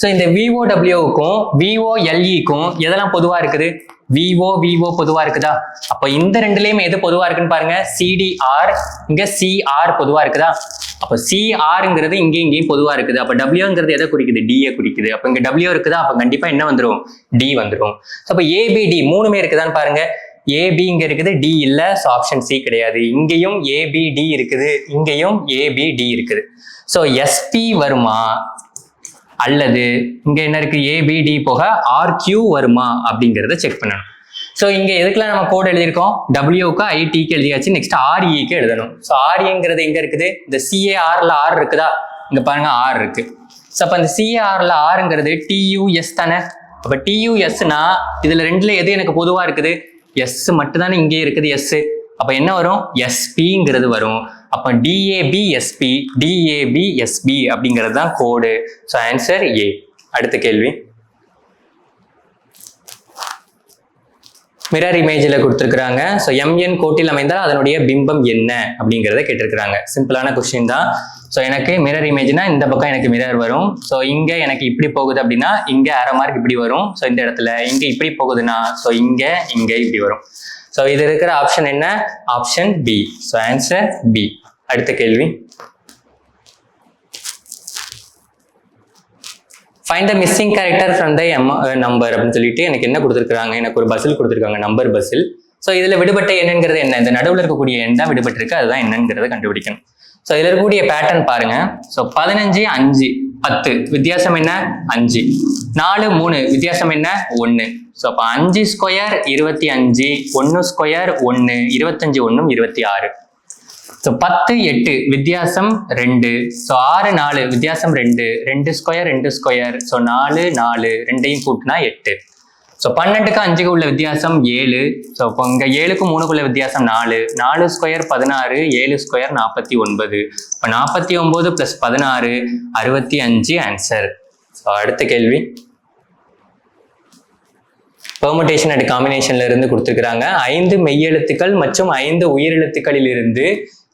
ஸோ இந்த VOWக்கும் VOLEக்கும் எதெல்லாம் பொதுவா இருக்குது? VO பொதுவா இருக்குதா? அப்போ இந்த ரெண்டுலயுமே எது பொதுவா இருக்குன்னு பாருங்க. CDR, இங்க CR பொதுவா இருக்குதா? அப்போ CRங்கிறது இங்கேயும் பொதுவா இருக்குது. அப்போ Wங்கிறது எதை குறிக்குது? D யை குறிக்குது. அப்போ இங்க W இருக்குதா? அப்போ கண்டிப்பா என்ன வந்துடும்? D வந்துடும். அப்போ ABD 3மே இருக்குதான்னு பாருங்க. AB இங்க இருக்குது, D இல்ல, ஸோ ஆப்ஷன் C கிடையாது. இங்கேயும் ABD இருக்குது, இங்கேயும் ABD இருக்குது. ஸோ SP வருமா அல்லது இங்க என்ன இருக்கு? ABD போக RQ வருமா அப்படிங்கிறத செக் பண்ணணும். ஸோ இங்க எதுக்குலாம் நம்ம கோட் எழுதியிருக்கோம்? Wக்கு ITக்கு எழுதியாச்சு, நெக்ஸ்ட் REக்கு எழுதணும். ஸோ REங்கிறது எங்க இருக்குது? இந்த CARல R இருக்குதா? இங்க பாருங்க R இருக்கு. ஸோ அப்ப இந்த CARல Rங்கிறது TUS தானே. அப்ப TUSனா இதுல ரெண்டுல எது எனக்கு பொதுவா இருக்குது? S மட்டும் தானே இங்கே இருக்குது, S. அப்ப என்ன வரும்? SPங்கிறது வரும். அப்ப DABSP, DABSB அப்படிங்கிறது தான் கோடு. So answer A. அடுத்த கேள்வி, மிரர் இமேஜ்ல கொடுத்துருக்காங்க. ஸோ MN கோட்டில் அமைந்தால் அதனுடைய பிம்பம் என்ன அப்படிங்கிறத கேட்டிருக்கிறாங்க. சிம்பிளான கொஸ்டின் தான். ஸோ எனக்கு மிரர் இமேஜ்னா இந்த பக்கம் எனக்கு மிரர் வரும். ஸோ இங்க எனக்கு இப்படி போகுது அப்படின்னா இங்க அரை மார்க் இப்படி வரும். ஸோ இந்த இடத்துல இங்க இப்படி போகுதுன்னா ஸோ இங்க இப்படி வரும். ஸோ இது இருக்கிற ஆப்ஷன் என்ன? Option B. So answer B. அடுத்த கேள்வி, find the missing character from the number அப்படின்னு சொல்லிட்டு எனக்கு என்ன கொடுத்துருக்காங்க? எனக்கு ஒரு பசில் கொடுத்துருக்காங்க, நம்பர் பசில். ஸோ இதுல விடுபட்ட எண்ணுங்கிறது என்ன? இந்த நடுவில் இருக்கக்கூடிய எண் தான் விடுபட்டு இருக்கு, அதுதான் என்னங்கிறத கண்டுபிடிக்கணும். ஸோ இதுல இருக்கக்கூடிய பேட்டர்ன் பாருங்க. ஸோ 15, 5 10 வித்தியாசம் என்ன 5, 4 3 வித்தியாசம் என்ன 1. ஸோ அப்போ 5 ஸ்கொயர் 25, 1 ஸ்கொயர் 1, 25 1 26. ஸோ 10 8 வித்தியாசம் 2, ஸோ 6 4 வித்தியாசம் 2, 2 ஸ்கொயர் 2 ஸ்கொயர், ஸோ 4 4 ரெண்டையும் கூட்டினா 8. ஸோ 12க்கு 5க்கு உள்ள வித்தியாசம் 7, ஸோ இப்போ இங்கே 7க்கு 3க்கு வித்தியாசம் 4, 4 ஸ்கொயர் 16, 7 ஸ்கொயர் 49. இப்போ 49 + 16 65 ஆன்சர். ஸோ அடுத்த கேள்வி பெர்முடேஷன் அண்ட் காம்பினேஷன்ல இருந்து கொடுத்துருக்காங்க. 5 மெய்யெழுத்துக்கள் மற்றும் 5 உயிரெழுத்துக்களில் இருந்து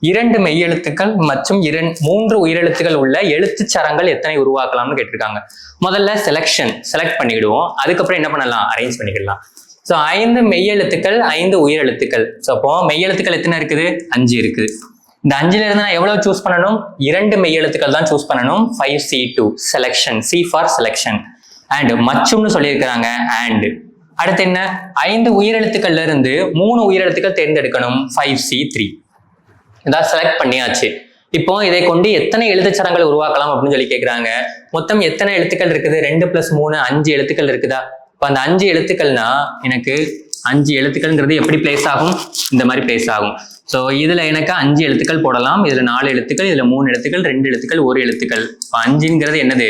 2 மெய்யெழுத்துக்கள் மற்றும் 3 உயிரெழுத்துக்கள் உள்ள எழுத்துச் சரங்கள் எத்தனை உருவாக்கலாம்னு கேட்டிருக்காங்க. முதல்ல செலக்ட் பண்ணிவிடுவோம். அதுக்கப்புறம் என்ன பண்ணலாம், அரேஞ்ச் பண்ணிக்கலாம். ஸோ 5 மெய்யெழுத்துக்கள் 5 உயிரெழுத்துக்கள். ஸோ அப்போ மெய்யெழுத்துக்கள் எத்தனை இருக்குது, 5 இருக்குது. இந்த 5ல இருந்து நான் எவ்வளவு சூஸ் பண்ணணும், 2 மெய்யெழுத்துக்கள் தான் சூஸ் பண்ணணும். 5C2 selection, C for selection. And மற்றும்னு சொல்லியிருக்கிறாங்க. அண்ட் அடுத்து என்ன, 5 உயிரெழுத்துக்கள்ல இருந்து 3 உயிரெழுத்துக்கள் தேர்ந்தெடுக்கணும். 5C3 இதான் செலக்ட் பண்ணியாச்சு. இப்போ இதை கொண்டு எத்தனை எழுத்துச்சரங்களை உருவாக்கலாம் அப்படின்னு சொல்லி கேட்குறாங்க. மொத்தம் எத்தனை எழுத்துக்கள் இருக்குது, 2 + 3 5 எழுத்துக்கள் இருக்குதா. இப்போ அந்த 5 எழுத்துக்கள்னா எனக்கு 5 எழுத்துக்கள்ங்கிறது எப்படி பிளேஸ் ஆகும், இந்த மாதிரி பிளேஸ் ஆகும். ஸோ இதுல எனக்கு 5 எழுத்துக்கள் போடலாம். இதுல 4 எழுத்துக்கள், இதுல 3 எழுத்துக்கள், 2 எழுத்துக்கள், 1 எழுத்துக்கள். இப்போ 5ங்கிறது என்னது,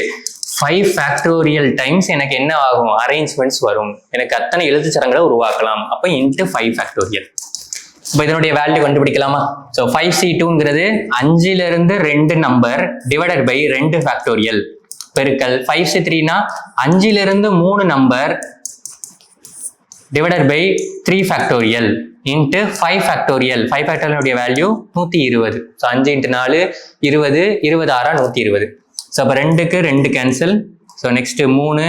5 ஃபேக்டோரியல் டைம்ஸ் எனக்கு என்ன ஆகும், அரேஞ்ச்மெண்ட்ஸ் வரும். எனக்கு அத்தனை எழுத்துச்சரங்களை உருவாக்கலாம். அப்போ × 5 ஃபேக்டோரியல். இப்போ இதனுடைய வேல்யூ கண்டுபிடிக்கலாமா. ஸோ 5C2ங்கிறது 5ல இருந்து 2 நம்பர் டிவைடட் பை 2 ஃபேக்டோரியல் பெருக்கல் 5C3னா 5ல இருந்து 3 number divided by 3 factorial × 5 factorial. 5 ஃபேக்டோரியலுடைய வேல்யூ 120. ஸோ 5 × 4 20, 20 6 120. ஸோ அப்போ 2க்கு 2 கேன்சல். ஸோ நெக்ஸ்ட் 3,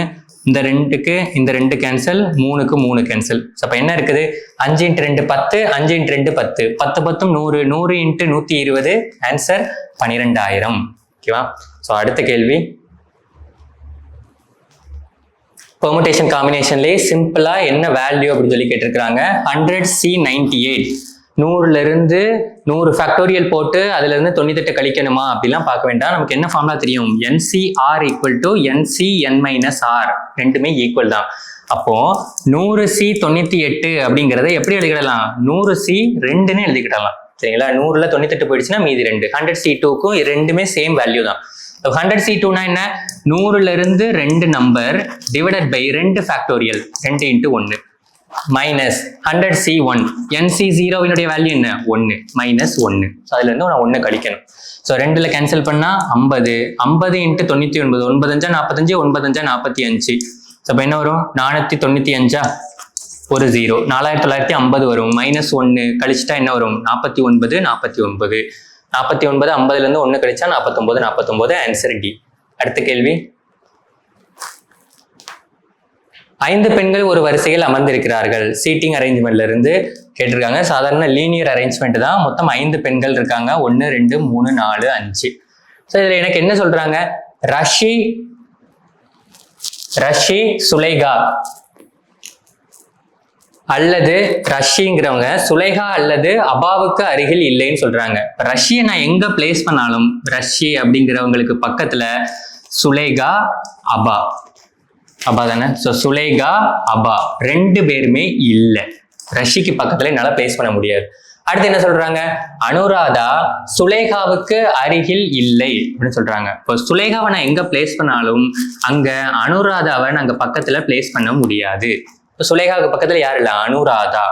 இந்த 2க்கு இந்த 2 கேன்சல், 3க்கு 3 கேன்சல். ஸோ அப்போ என்ன இருக்குது, 5 × 2 10, 5 × 2 10, 10 10 100, 100 × 120, ஆன்சர் 12000. ஓகேவா. ஸோ அடுத்த கேள்வி பெர்முடேஷன் காம்பினேஷன்லேயே சிம்பிளா என்ன வேல்யூ அப்படின்னு சொல்லி கேட்டிருக்கிறாங்க. 100C98 100ல இருந்து 100 ஃபேக்டோரியல் போட்டு அதுல இருந்து 98 கழிக்கணுமா அப்படிலாம் பார்க்க வேண்டாம். நமக்கு என்ன ஃபார்முலா தெரியும், NCR = NCN-R, ரெண்டுமே ஈக்குவல் தான். அப்போ 100C98 அப்படிங்கிறத எப்படி எழுதிடலாம், 100C2ன்னு எழுதிக்கிடலாம். சரிங்களா. 100ல 98 போயிடுச்சுன்னா மீதி 2. 100C2க்கும் ரெண்டுமே சேம் வேல்யூ தான். 100C2னா என்ன, 100ல இருந்து 2 number divided by 2 factorial 2 × 1 minus 100C1. NC0வினுடைய வேல்யூ என்ன, 1 மைனஸ் 1. ஸோ அதுல இருந்து நான் 1 கழிக்கணும். ஸோ 2ல கேன்சல் பண்ணா 50, 50 × 99, 9 5 45, 9 5 45. ஸோ அப்போ என்ன வரும், 495 ஒரு 0, 4950 வரும். மைனஸ் 1 கழிச்சுட்டா என்ன வரும், 49 49. 49 50ல இருந்து 1 கழிச்சா 49 49, ஆன்சர் டி. அடுத்த கேள்வி, 5 பெண்கள் ஒரு வரிசையில் அமர்ந்திருக்கிறார்கள். சீட்டிங் அரேஞ்ச்மெண்ட்ல இருந்து கேட்டிருக்காங்க. சாதாரண லீனியர் அரேஞ்ச்மெண்ட் தான். மொத்தம் 5 பெண்கள் இருக்காங்க. 1 2 3 4 5. ஸோ இதுல எனக்கு என்ன சொல்றாங்க, ரஷி சுலைகா அல்லது ரஷிங்கிறவங்க சுலைகா அல்லது அபாவுக்கு அருகில் இல்லைன்னு சொல்றாங்க. ரஷியை நான் எங்க பிளேஸ் பண்ணாலும் ரஷி அப்படிங்கிறவங்களுக்கு பக்கத்துல சுலைகா அபா தானே. ஸோ சுலைகா அபா 2 பேருமே இல்லை. ரஷிக்கு பக்கத்துல என்னால பிளேஸ் பண்ண முடியாது. அடுத்து என்ன சொல்றாங்க, அனுராதா சுலேகாவுக்கு அருகில் இல்லை அப்படின்னு சொல்றாங்க. இப்போ சுலேகாவை நான் எங்க பிளேஸ் பண்ணாலும் அங்க அனுராதாவை நாங்க பக்கத்துல பிளேஸ் பண்ண முடியாது. இப்போ சுலேகாவுக்கு பக்கத்துல யாரு இல்ல, அனுராதா,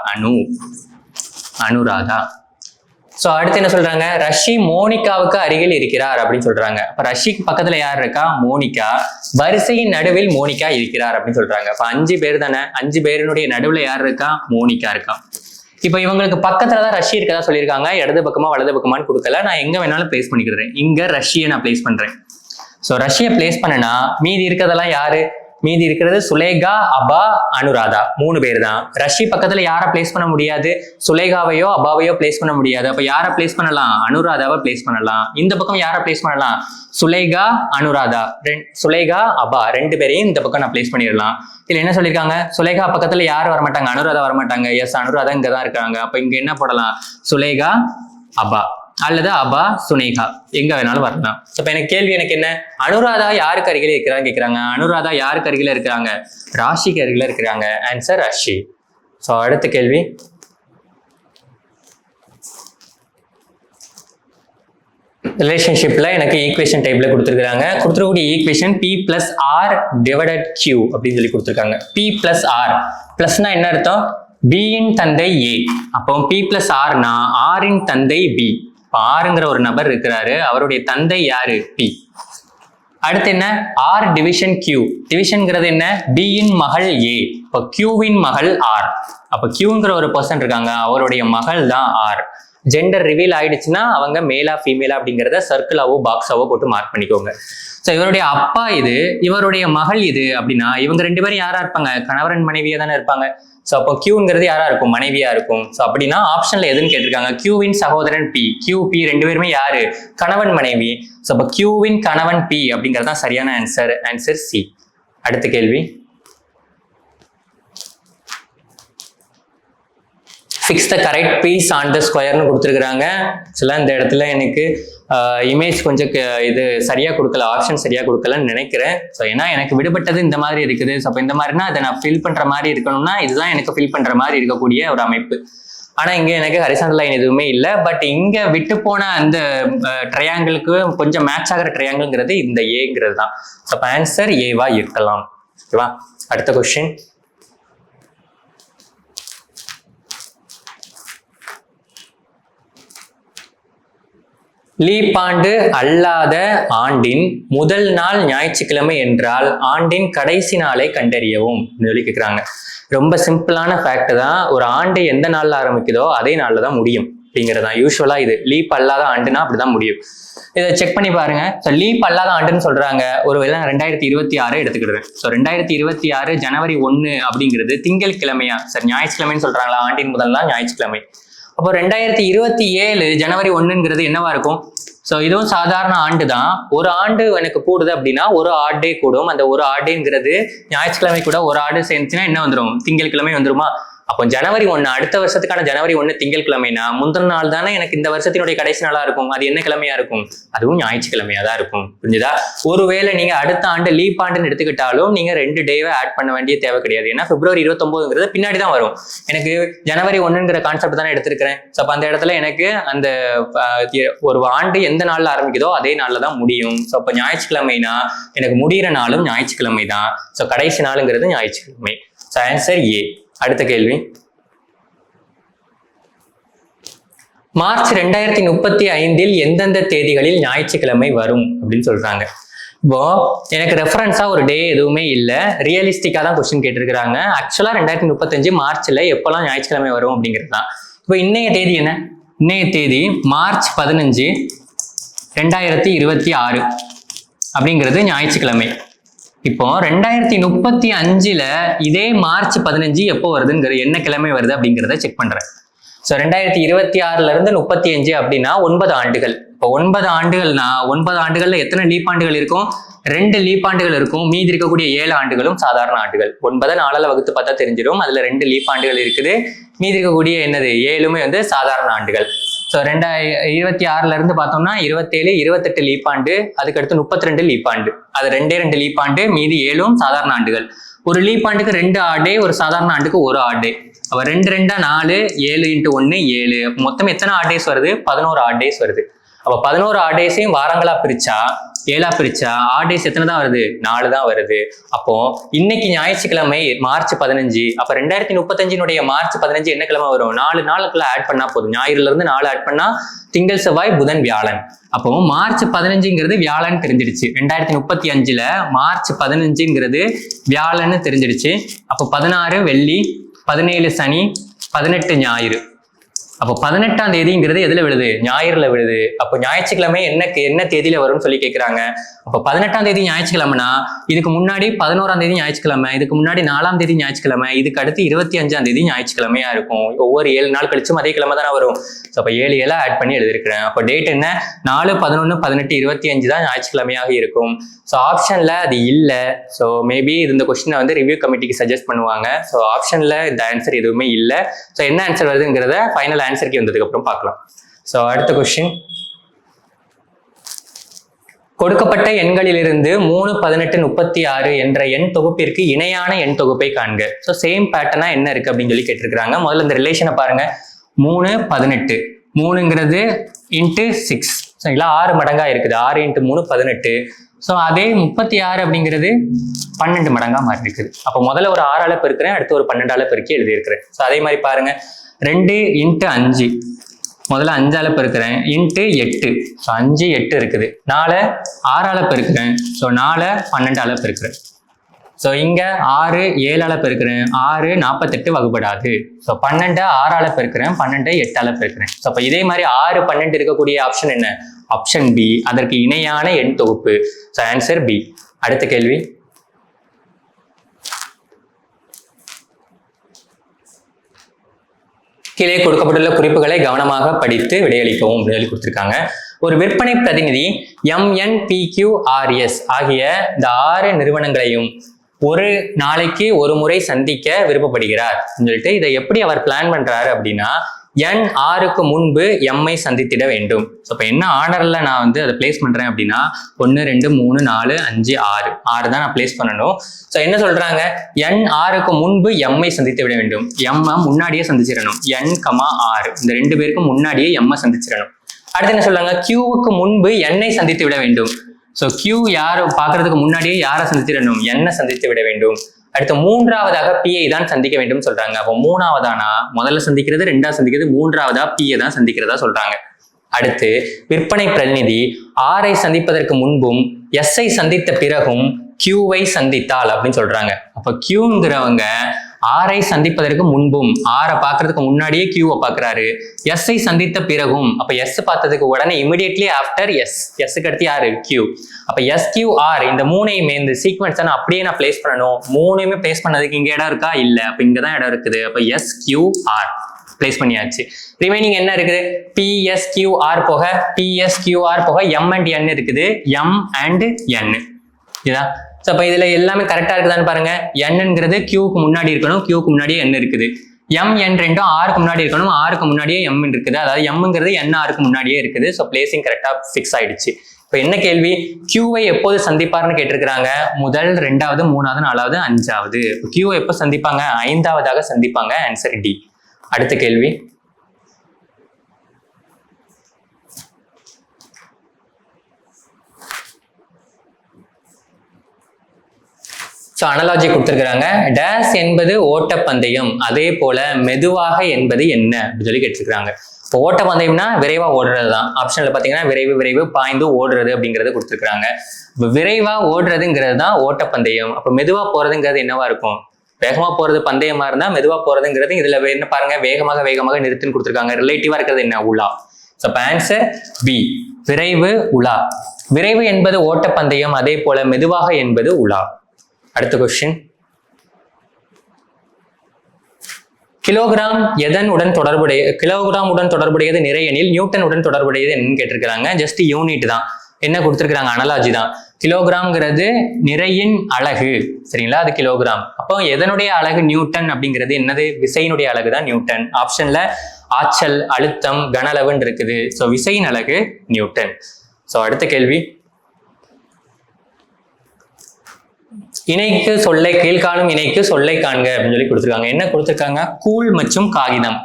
அனுராதா. ஸோ அடுத்து என்ன சொல்றாங்க, ரஷி மோனிகாவுக்கு அருகில் இருக்கிறார் அப்படின்னு சொல்றாங்க. அப்ப ரஷிக்கு பக்கத்துல யார் இருக்கா, மோனிகா. வரிசையின் நடுவில் மோனிகா இருக்கிறார் அப்படின்னு சொல்றாங்க. அப்ப 5 பேர் தானே, 5 பேருனுடைய நடுவுல யார் இருக்கா, மோனிகா இருக்கா. இப்போ இவங்களுக்கு பக்கத்துலதான் ரஷி இருக்கதா சொல்லியிருக்காங்க. இடது பக்கமா வலது பக்கமான்னு கொடுக்கல. நான் எங்க வேணாலும் பிளேஸ் பண்ணிக்கிறேன். இங்க ரஷியை நான் பிளேஸ் பண்றேன். ஸோ ரஷியை பிளேஸ் பண்ணனா மீதி இருக்கிறதெல்லாம் யாரு, மீதி இருக்கிறது சுலேகா அபா அனுராதா 3 பேர் தான். ரஷி பக்கத்துல யாரை பிளேஸ் பண்ண முடியாது, சுலேகாவையோ அபாவையோ பிளேஸ் பண்ண முடியாது. அப்ப யாரை பிளேஸ் பண்ணலாம், அனுராதாவை பிளேஸ் பண்ணலாம். இந்த பக்கம் யாரை பிளேஸ் பண்ணலாம், சுலேகா அனுராதா, சுலேகா அபா 2 பேரையும் இந்த பக்கம் நான் பிளேஸ் பண்ணிடலாம். இதுல என்ன சொல்லியிருக்காங்க, சுலேகா பக்கத்துல யாரும் வரமாட்டாங்க, அனுராதா வரமாட்டாங்க. எஸ், அனுராதா இங்கதான் இருக்காங்க. அப்ப இங்க என்ன போடலாம், சுலேகா அபா. அல்லது அபா சுனேகா, எங்க வேணாலும் வரலாம். இப்ப எனக்கு கேள்வி எனக்கு என்ன, அனுராதா யாருக்கு அருகில இருக்கிறாங்க கேட்கிறாங்க. அனுராதா யாருக்கு அருகில இருக்கிறாங்க? ராஷிக்கு அருகில இருக்கிறாங்க. ஆன்சர் ராஷி. ஸோ அடுத்த கேள்வி, ரிலேஷன்ஷிப்ல எனக்கு ஈக்குவேஷன் டைப்ல கொடுத்துருக்காங்க. கொடுத்துருக்கூடிய ஈக்குவேஷன் P + R / Q அப்படின்னு சொல்லி கொடுத்துருக்காங்க. P + R பிளஸ்னா என்ன அர்த்தம்? B இன் தந்தை A. அப்போ P + Rனா R இன் தந்தை B. இப்போ Rங்கிற ஒரு நபர் இருக்கிறாரு, அவருடைய தந்தை யாரு? P. அடுத்து என்ன? R division Q. டிவிஷன்ங்கிறது என்ன? B இன் மகள் A. இப்போ Q இன் மகள் R. அப்போ Qங்கிற ஒரு பர்சன் இருக்காங்க, அவருடைய மகள் தான் R. ஜெண்டர் ரிவீல் ஆயிடுச்சுன்னா அவங்க மேலா ஃபீமேலா அப்படிங்கிறத சர்க்கிளாவோ பாக்ஸாவோ போட்டு மார்க் பண்ணிக்கோங்க. ஸோ இவருடைய அப்பா இது, இவருடைய மகள் இது அப்படின்னா இவங்க ரெண்டு பேரும் யாரா இருப்பாங்க? கணவன் மனைவியா தானே இருப்பாங்க. ஸோ அப்போ Qங்கிறது யாரா இருக்கும்? மனைவியா இருக்கும். ஸோ அப்படின்னா ஆப்ஷன்ல எதுன்னு கேட்டிருக்காங்க? Qவின் சகோதரன் P. Q P ரெண்டு பேருமே யாரு? கணவன் மனைவி. ஸோ அப்போ Qவின் கணவன் P அப்படிங்கிறது தான் சரியான ஆன்சர். Answer C. அடுத்த கேள்வி, fix the correct piece on the ஸ்கொயர்னு கொடுத்துருக்குறாங்க. ஆக்சுவலாக இந்த இடத்துல எனக்கு இமேஜ் கொஞ்சம் இது சரியா கொடுக்கல, ஆப்ஷன் சரியா கொடுக்கலன்னு நினைக்கிறேன். ஸோ ஏன்னா எனக்கு விடுபட்டது இந்த மாதிரி இருக்குது. ஸோ அப்போ இந்த மாதிரினா அதை நான் ஃபில் பண்ற மாதிரி இருக்கணும்னா இதுதான் எனக்கு ஃபில் பண்ற மாதிரி இருக்கக்கூடிய ஒரு அமைப்பு. ஆனா இங்க எனக்கு ஹரிசாண்டல் லைன் எதுவுமே இல்லை. பட் இங்க விட்டு போன அந்த ட்ரையாங்கிளுக்கு கொஞ்சம் மேட்ச் ஆகிற ட்ரையாங்கிள்ங்கிறது இந்த ஏங்கிறது தான். ஸோ அப்போ ஆன்சர் ஏவா இருக்கலாம். ஓகேவா? அடுத்த கொஸ்டின், லீப் ஆண்டு அல்லாத ஆண்டின் முதல் நாள் ஞாயிற்றுக்கிழமை என்றால் ஆண்டின் கடைசி நாளை கண்டறியவும் சொல்லி கேட்குறாங்க. ரொம்ப சிம்பிளான ஃபேக்ட் தான். ஒரு ஆண்டு எந்த நாள்ல ஆரம்பிக்குதோ அதே நாள்ல தான் முடியும் அப்படிங்கிறது தான். யூஸ்வலா இது லீப் அல்லாத ஆண்டுனா அப்படிதான் முடியும். இதை செக் பண்ணி பாருங்க. ஸோ லீப் அல்லாத ஆண்டுன்னு சொல்றாங்க. ஒருவேளை 2026 எடுத்துக்கிடுறேன். ஸோ 2026 ஜனவரி 1 அப்படிங்கிறது திங்கள் கிழமையா? சார் ஞாயிற்றுக்கிழமைன்னு சொல்றாங்களா? ஆண்டின் முதல் நாள் ஞாயிற்றுக்கிழமை. அப்போ 2027 ஜனவரி 1ங்கிறது என்னவா இருக்கும்? ஸோ இதுவும் சாதாரண ஆண்டு தான். ஒரு ஆண்டு எனக்கு கூடுது அப்படின்னா ஒரு ஆட் டே கூடும். அந்த ஒரு ஆட் டேங்கிறது ஞாயிற்றுக்கிழமை கூட ஒரு ஆடு சேர்ந்துச்சுன்னா என்ன வந்துடும்? திங்கட்கிழமை வந்துருமா? அப்போ ஜனவரி 1 அடுத்த வருஷத்துக்கான ஜனவரி 1 திங்கட்கிழமைனா முந்தின நாள் தானே எனக்கு இந்த வருஷத்தினுடைய கடைசி நாளா இருக்கும். அது என்ன கிழமையா இருக்கும்? அதுவும் ஞாயிற்றுக்கிழமையா தான் இருக்கும். புரிஞ்சுதா? ஒருவேளை நீங்க அடுத்த ஆண்டு லீப் ஆண்டுன்னு எடுத்துக்கிட்டாலும் நீங்க 2 டேவை ஆட் பண்ண வேண்டிய தேவை கிடையாது. ஏன்னா பிப்ரவரி 29ங்கிறது பின்னாடி தான் வரும். எனக்கு ஜனவரி 1ங்கிற கான்செப்ட் தானே எடுத்திருக்கிறேன். ஸோ அப்போ அந்த இடத்துல எனக்கு அந்த ஒரு ஆண்டு எந்த நாள்ல ஆரம்பிக்குதோ அதே நாள்ல தான் முடியும். ஸோ அப்போ ஞாயிற்றுக்கிழமைனா எனக்கு முடிகிற நாளும் ஞாயிற்றுக்கிழமை தான். ஸோ கடைசி நாளுங்கிறது ஞாயிற்றுக்கிழமை. So answer A. அடுத்த கேள்வி, மார்ச் 2035 எந்தெந்த தேதிகளில் ஞாயிற்றுக்கிழமை வரும் அப்படின்னு சொல்றாங்க. இப்போ எனக்கு ரெஃபரன்ஸா ஒரு டே எதுவுமே இல்லை, ரியலிஸ்டிக்கா தான் கொஸ்டின் கேட்டிருக்கிறாங்க. ஆக்சுவலா 2035 மார்ச்ல எப்பெல்லாம் ஞாயிற்றுக்கிழமை வரும் அப்படிங்கிறது தான். இப்போ இன்னைய தேதி என்ன? இன்னைய தேதி மார்ச் 15 2026 அப்படிங்கிறது ஞாயிற்றுக்கிழமை. இப்போ 2035 இதே மார்ச் 15 எப்போ வருதுங்கிற என்ன கிழமை வருது அப்படிங்கிறத செக் பண்றேன். ஸோ 2026 35 அப்படின்னா 9 ஆண்டுகள். இப்போ 9 ஆண்டுகள்னா 9 ஆண்டுகள்ல எத்தனை லீப் ஆண்டுகள் இருக்கும்? 2 லீப் ஆண்டுகள் இருக்கும். மீதி இருக்கக்கூடிய 7 ஆண்டுகளும் சாதாரண ஆண்டுகள். 9 4ஆல வகுத்து பார்த்தா தெரிஞ்சிடும். அதுல 2 லீப் ஆண்டுகள் இருக்குது. மீதி இருக்கக்கூடிய என்னது 7மே வந்து சாதாரண ஆண்டுகள். ஸோ 2026 பார்த்தோம்னா 27 28 லீப் ஆண்டு, அதுக்கடுத்து 32 லீப் ஆண்டு. அது 2 லீப் ஆண்டு, மீதி 7ம் சாதாரண ஆண்டுகள். ஒரு லீப் ஆண்டுக்கு 2 ஆடே, ஒரு சாதாரண ஆண்டுக்கு 1 ஆடே. அப்ப 2 2 4 7 × 1 7. மொத்தம் எத்தனை ஆடேஸ் வருது? 11 ஆடேஸ் வருது. அப்ப 11 ஆடேஸையும் வாரங்களா பிரிச்சா 7ஆ பிரிச்சா ஆடேஸ் எத்தனை தான் வருது? 4 தான் வருது. அப்போ இன்னைக்கு ஞாயிற்றுக்கிழமை மார்ச் 15. அப்ப 2035 மார்ச் 15 என்ன கிழமை வரும்? 4 நாளுக்குள்ள ஆட் பண்ணா போதும். ஞாயிறுல இருந்து 4 ஆட் பண்ணா திங்கள் செவ்வாய் புதன் வியாழன். அப்போ மார்ச் 15ங்கிறது வியாழன் தெரிஞ்சிடுச்சு. 2035 மார்ச் 15ங்கிறது வியாழன்னு தெரிஞ்சிடுச்சு. அப்போ 16 வெள்ளி, 17 சனி, 18 ஞாயிறு. அப்போ 18ஆம் தேதிங்கிறது எதுல விழுது? ஞாயிறுல விழுது. அப்போ ஞாயிற்றுக்கிழமை என்ன தேதியில வரும்னு சொல்லி கேட்கிறாங்க. அப்போ 18ஆம் தேதி ஞாயிற்றுக்கிழமைனா இதுக்கு முன்னாடி 11ஆம் தேதி ஞாயிற்றுக்கிழமை, இதுக்கு முன்னாடி 4ஆம் தேதி ஞாயிற்றுக்கிழமை, இதுக்கு அடுத்து 25ஆம் தேதி ஞாயிற்றுக்கிழமையா இருக்கும். ஒவ்வொரு 7 நாள் கழிச்சும் அதே கிழமை தானே வரும். ஸோ அப்போ 7 7 ஆட் பண்ணி எழுதிருக்கிறேன். அப்போ டேட் என்ன? 4 11 18 25 தான் ஞாயிற்றுக்கிழமையாக இருக்கும். ஸோ ஆப்ஷன்ல அது இல்லை. ஸோ மேபி இந்த கொஸ்டினை வந்து ரிவ்யூ கமிட்டிக்கு சஜஸ்ட் பண்ணுவாங்க. ஸோ ஆப்ஷன்ல இந்த ஆன்சர் எதுவுமே இல்லை. ஸோ என்ன ஆன்சர் வருதுங்கிறத ஃபைனல் ஆன்சருக்கு வந்ததுக்கு அப்புறம் பார்க்கலாம். ஸோ அடுத்த கொஸ்டின், கொடுக்கப்பட்ட எண்களிலிருந்து 3, 18, 36 என்ற எண் தொகுப்பிற்கு இணையான எண் தொகுப்பை காண்க. ஸோ சேம் பேட்டர்னா என்ன இருக்கு அப்படின்னு சொல்லி கேட்டிருக்கிறாங்க. முதல்ல இந்த ரிலேஷனை பாருங்க. 3, 18, 3ங்கிறது இன்ட்டு 6, சரிங்களா, 6 மடங்கா இருக்குது. 6 × 3 18. ஸோ அதே 36 அப்படிங்கிறது 12 மடங்கா மாறி இருக்குது. அப்போ முதல்ல ஒரு 6ஆல பெருக்கிறேன், அடுத்து ஒரு 12ஆல பெருக்கி எழுதியிருக்கிறேன். ஸோ அதே மாதிரி பாருங்க, 2 × 5, முதல்ல 5ஆல பெருக்கிறேன் இன்ட்டு 8. ஸோ 5, 8 இருக்குது. 4 6ஆல பெருக்கிறேன். ஸோ 4 12ஆல பெருக்கிறேன். ஸோ இங்க 6 7ஆல பெருக்கிறேன். 6 48 வகுப்படாது. ஸோ 12 6ஆல பெருக்கிறேன். 12 8ஆல பெருக்கிறேன். ஸோ அப்போ இதே மாதிரி 6, 12 இருக்கக்கூடிய ஆப்ஷன் என்ன? ஆப்ஷன் பி, அதற்கு இணையான எண் தொகுப்பு. So answer B. அடுத்த கேள்வி, கீழே கொடுக்கப்பட்டுள்ள குறிப்புகளை கவனமாக படித்து விடையளிக்கவும் அப்படின்னு கொடுத்திருக்காங்க. ஒரு விற்பனை பிரதிநிதி MNPQRS ஆகிய இந்த 6 நிறுவனங்களையும் ஒரு நாளைக்கு ஒரு முறை சந்திக்க விருப்பப்படுகிறார் சொல்லிட்டு இதை எப்படி அவர் பிளான் பண்றாரு அப்படின்னா, N 6க்கு முன்பு M ஐ சந்தித்திட வேண்டும். ஸோ இப்போ என்ன ஆர்டர்ல நான் வந்து அதை பிளேஸ் பண்றேன் அப்படின்னா 1 2 3 4 5 6 தான் நான் பிளேஸ் பண்ணணும். ஸோ என்ன சொல்றாங்க, N 6க்கு முன்பு M ஐ சந்தித்து விட வேண்டும். M முன்னாடியே சந்திச்சிடணும். N, 6 இந்த 2 பேருக்கும் முன்னாடியே M சந்திச்சிடணும். அடுத்து என்ன சொல்றாங்க, Qவுக்கு முன்பு N ஐ சந்தித்து விட வேண்டும். ஸோ Q யார் பார்க்கறதுக்கு முன்னாடியே யாரை சந்தித்திடணும்? N சந்தித்து விட வேண்டும். அடுத்து 3ஆவதாக P-ஐ தான் சந்திக்க வேண்டும் சொல்றாங்க. அப்போ 3ஆவதானா முதல்ல சந்திக்கிறது, 2ஆவது சந்திக்கிறது, 3ஆவதா P-ஐ தான் சந்திக்கிறதா சொல்றாங்க. அடுத்து விற்பனை பிரதிநிதி R-ஐ சந்திப்பதற்கு முன்பும் S-ஐ சந்தித்த பிறகும் Q-வை சந்தித்தால் அப்படின்னு சொல்றாங்க. அப்போ Qங்கிறவங்க R-ஐ சந்திப்பதற்கு முன்பும், R-ஐ பார்க்கறதுக்கு முன்னாடியே Q-வை பார்க்கறாரு. S-ஐ சந்தித்த பிறகும், அப்ப S பார்த்ததுக்கு உடனே இமிடியட்லி ஆஃப்டர் S-க்கு அடுத்து யாரு? Q. அப்ப SQR இந்த 3ஐயுமே இந்த சீக்வன்ஸை நான் அப்படியே நான் பிளேஸ் பண்ணணும். 3ஐயுமே பிளேஸ் பண்ணதுக்கு இங்க இடம் இருக்கா? இல்ல. அப்ப இங்கதான் இடம் இருக்குது. அப்ப SQR பிளேஸ் பண்ணியாச்சு. ரிமைனிங் என்ன இருக்குது? PSQR போக PSQR போக M and N இருக்குது. M and N இதா. ஸோ அப்போ இதில் எல்லாமே கரெக்டாக இருக்குதான்னு பாருங்க. Nங்கிறது Qவுக்கு முன்னாடி இருக்கணும், Qவுக்கு முன்னாடியே N இருக்குது. M, N ரெண்டும் Rக்கு முன்னாடி இருக்கணும், Rக்கு முன்னாடியே M இருக்குது. அதாவது Mங்கிறது N, Rக்கு முன்னாடியே இருக்குது. ஸோ பிளேசிங் கரெக்டாக ஃபிக்ஸ் ஆயிடுச்சு. இப்போ என்ன கேள்வி, Qவை எப்போது சந்திப்பார்னு கேட்டிருக்கிறாங்க. முதல், 2வது, 3வது, 4வது, 5வது. Qவை எப்போ சந்திப்பாங்க? 5ஆவதாக சந்திப்பாங்க. Answer D. அடுத்த கேள்வி, ஸோ அனலாஜி கொடுத்துருக்காங்க. டேஸ் என்பது ஓட்டப்பந்தயம், அதே போல மெதுவாக என்பது என்ன அப்படின்னு சொல்லி கேட்டிருக்காங்க. இப்போ ஓட்டப்பந்தயம்னா விரைவா ஓடுறது தான். ஆப்ஷன்ல பாத்தீங்கன்னா விரைவு பாய்ந்து ஓடுறது அப்படிங்கறது கொடுத்துருக்காங்க. இப்போ விரைவா ஓடுறதுங்கிறது தான் ஓட்டப்பந்தயம். அப்போ மெதுவா போறதுங்கிறது என்னவா இருக்கும்? வேகமா போறது பந்தயமா இருந்தா மெதுவா போறதுங்கிறது இதுல என்ன பாருங்க, வேகமாக நிறுத்துன்னு கொடுத்துருக்காங்க. ரிலேட்டிவா இருக்கிறது என்ன? உலா. ஸோ ஆன்சர் பி, விரைவு உலா. விரைவு என்பது ஓட்டப்பந்தயம், அதே போல மெதுவாக என்பது உலா. அடுத்த கொஸ்டின், கிலோகிராம் உடன் தொடர்புடையது நிறை எனில் நியூட்டன் உடன் தொடர்புடையது என்னன்னு கேட்டிருக்கிறாங்க. ஜஸ்ட் யூனிட் தான். என்ன கொடுத்துருக்காங்க? அனலாஜி தான். கிலோகிராம்ங்கிறது நிறையின் அலகு, சரிங்களா, அது கிலோகிராம். அப்போ எதனுடைய அலகு? நியூட்டன் அப்படிங்கிறது என்னது? விசையினுடைய அலகு தான் நியூட்டன். ஆப்ஷன்ல ஆற்றல், அழுத்தம், கன அளவுன்னு இருக்குது. ஸோ விசையின் அலகு நியூட்டன். ஸோ அடுத்த கேள்வி, இணைக்கு சொல்லை, கீழ்காணும் இணைக்கு சொல்லை காண்க அப்படின்னு சொல்லி கொடுத்துருக்காங்க. என்ன கொடுத்துருக்காங்க? கூழ் மற்றும் காகிதம்.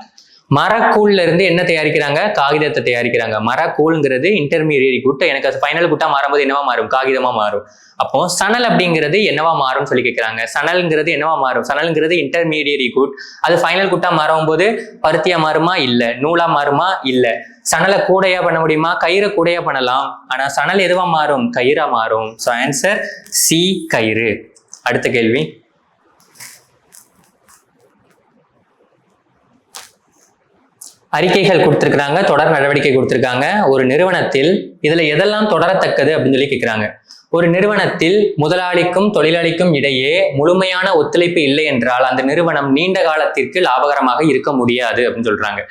மரக்கூழ்ல இருந்து என்ன தயாரிக்கிறாங்க? காகிதத்தை தயாரிக்கிறாங்க. மரக்கூழ்ங்கிறது இன்டர்மீடியட் குட். எனக்கு அது ஃபைனல் குட்டா மாறும்போது என்னவா மாறும்? காகிதமா மாறும். அப்போ சணல் அப்படிங்கிறது என்னவா மாறும்னு சொல்லி கேட்கிறாங்க. சணல்ங்கிறது என்னவா மாறும்? சணல்ங்கிறது இன்டர்மீடியட் குட். அது ஃபைனல் குட்டா மாறும் போது பருத்தியா மாறுமா? இல்ல. நூலா மாறுமா? இல்ல. சணலை கூடையா பண்ண முடியுமா? கயிறை கூடையா பண்ணலாம். ஆனா சணல் எதுவா மாறும்? கயிறா மாறும். ஸோ ஆன்சர் சி, கயிறு. அடுத்த கேள்வி, அறிக்கைகள் கொடுத்திருக்கிறாங்க, தொடர் நடவடிக்கை கொடுத்திருக்காங்க. ஒரு நிறுவனத்தில் இதுல எதெல்லாம் தொடரத்தக்கது அப்படின்னு சொல்லி கேட்கிறாங்க. ஒரு நிறுவனத்தில் முதலாளிக்கும் தொழிலாளிக்கும் இடையே முழுமையான ஒத்துழைப்பு இல்லை என்றால் அந்த நிறுவனம் நீண்ட காலத்திற்கு லாபகரமாக இருக்க முடியாது அப்படின்னு சொல்றாங்க.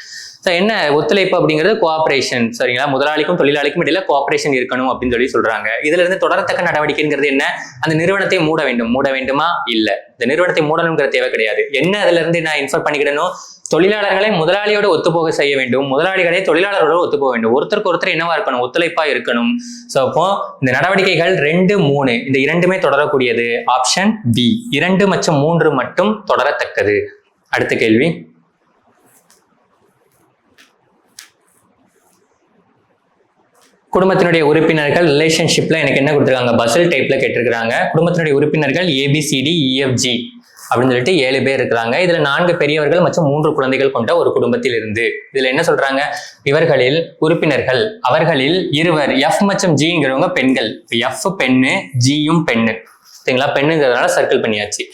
ஸோ என்ன ஒத்துழைப்பு அப்படிங்கிறது? கோஆபரேஷன், சரிங்களா. முதலாளிக்கும் தொழிலாளிக்கும் இடையில கோஆபரேஷன் இருக்கணும் அப்படின்னு சொல்லி சொல்றாங்க. இதுல இருந்து தொடரத்தக்க நடவடிக்கைங்கிறது என்ன? அந்த நிறுவனத்தை மூட வேண்டுமா? இல்ல. இந்த நிறுவனத்தை மூடணுங்கிற தேவை கிடையாது. என்ன அதுல இருந்து நான் இன்ஃபர் பண்ணிக்கிடணும், தொழிலாளர்களை முதலாளியோட ஒத்துப்போக செய்ய வேண்டும், முதலாளிகளை தொழிலாளர்களோட ஒத்துப்போக வேண்டும், ஒருத்தருக்கு ஒருத்தர் என்னவா இருக்கணும், ஒத்துழைப்பா இருக்கணும். ஸோ அப்போ இந்த நடவடிக்கைகள் 2, 3 இந்த இரண்டுமே தொடரக்கூடியது. ஆப்ஷன் பி 2 மற்றும் 3 மட்டும் தொடரத்தக்கது. அடுத்த கேள்வி, குடும்பத்தினுடைய உறுப்பினர்கள் ரிலேஷன்ஷிப்ல எனக்கு என்ன கொடுத்துருக்காங்க, பசில் டைப்ல கேட்டிருக்காங்க. குடும்பத்தினுடைய உறுப்பினர்கள் ABCDEFG அப்படின்னு சொல்லிட்டு 7 பேர் இருக்கிறாங்க. இதுல 4 பெரியவர்கள் மற்றும் 3 குழந்தைகள் கொண்ட ஒரு குடும்பத்தில் இருந்து இதுல என்ன சொல்றாங்க, இவர்களில் உறுப்பினர்கள் அவர்களில் இருவர் F மற்றும் Gங்கிறவங்க பெண்கள். F பெண்ணு, Gயும் பெண்ணு, சரிங்களா? பெண்ணுங்கிறதுனால சர்க்கிள் பண்ணியாச்சு.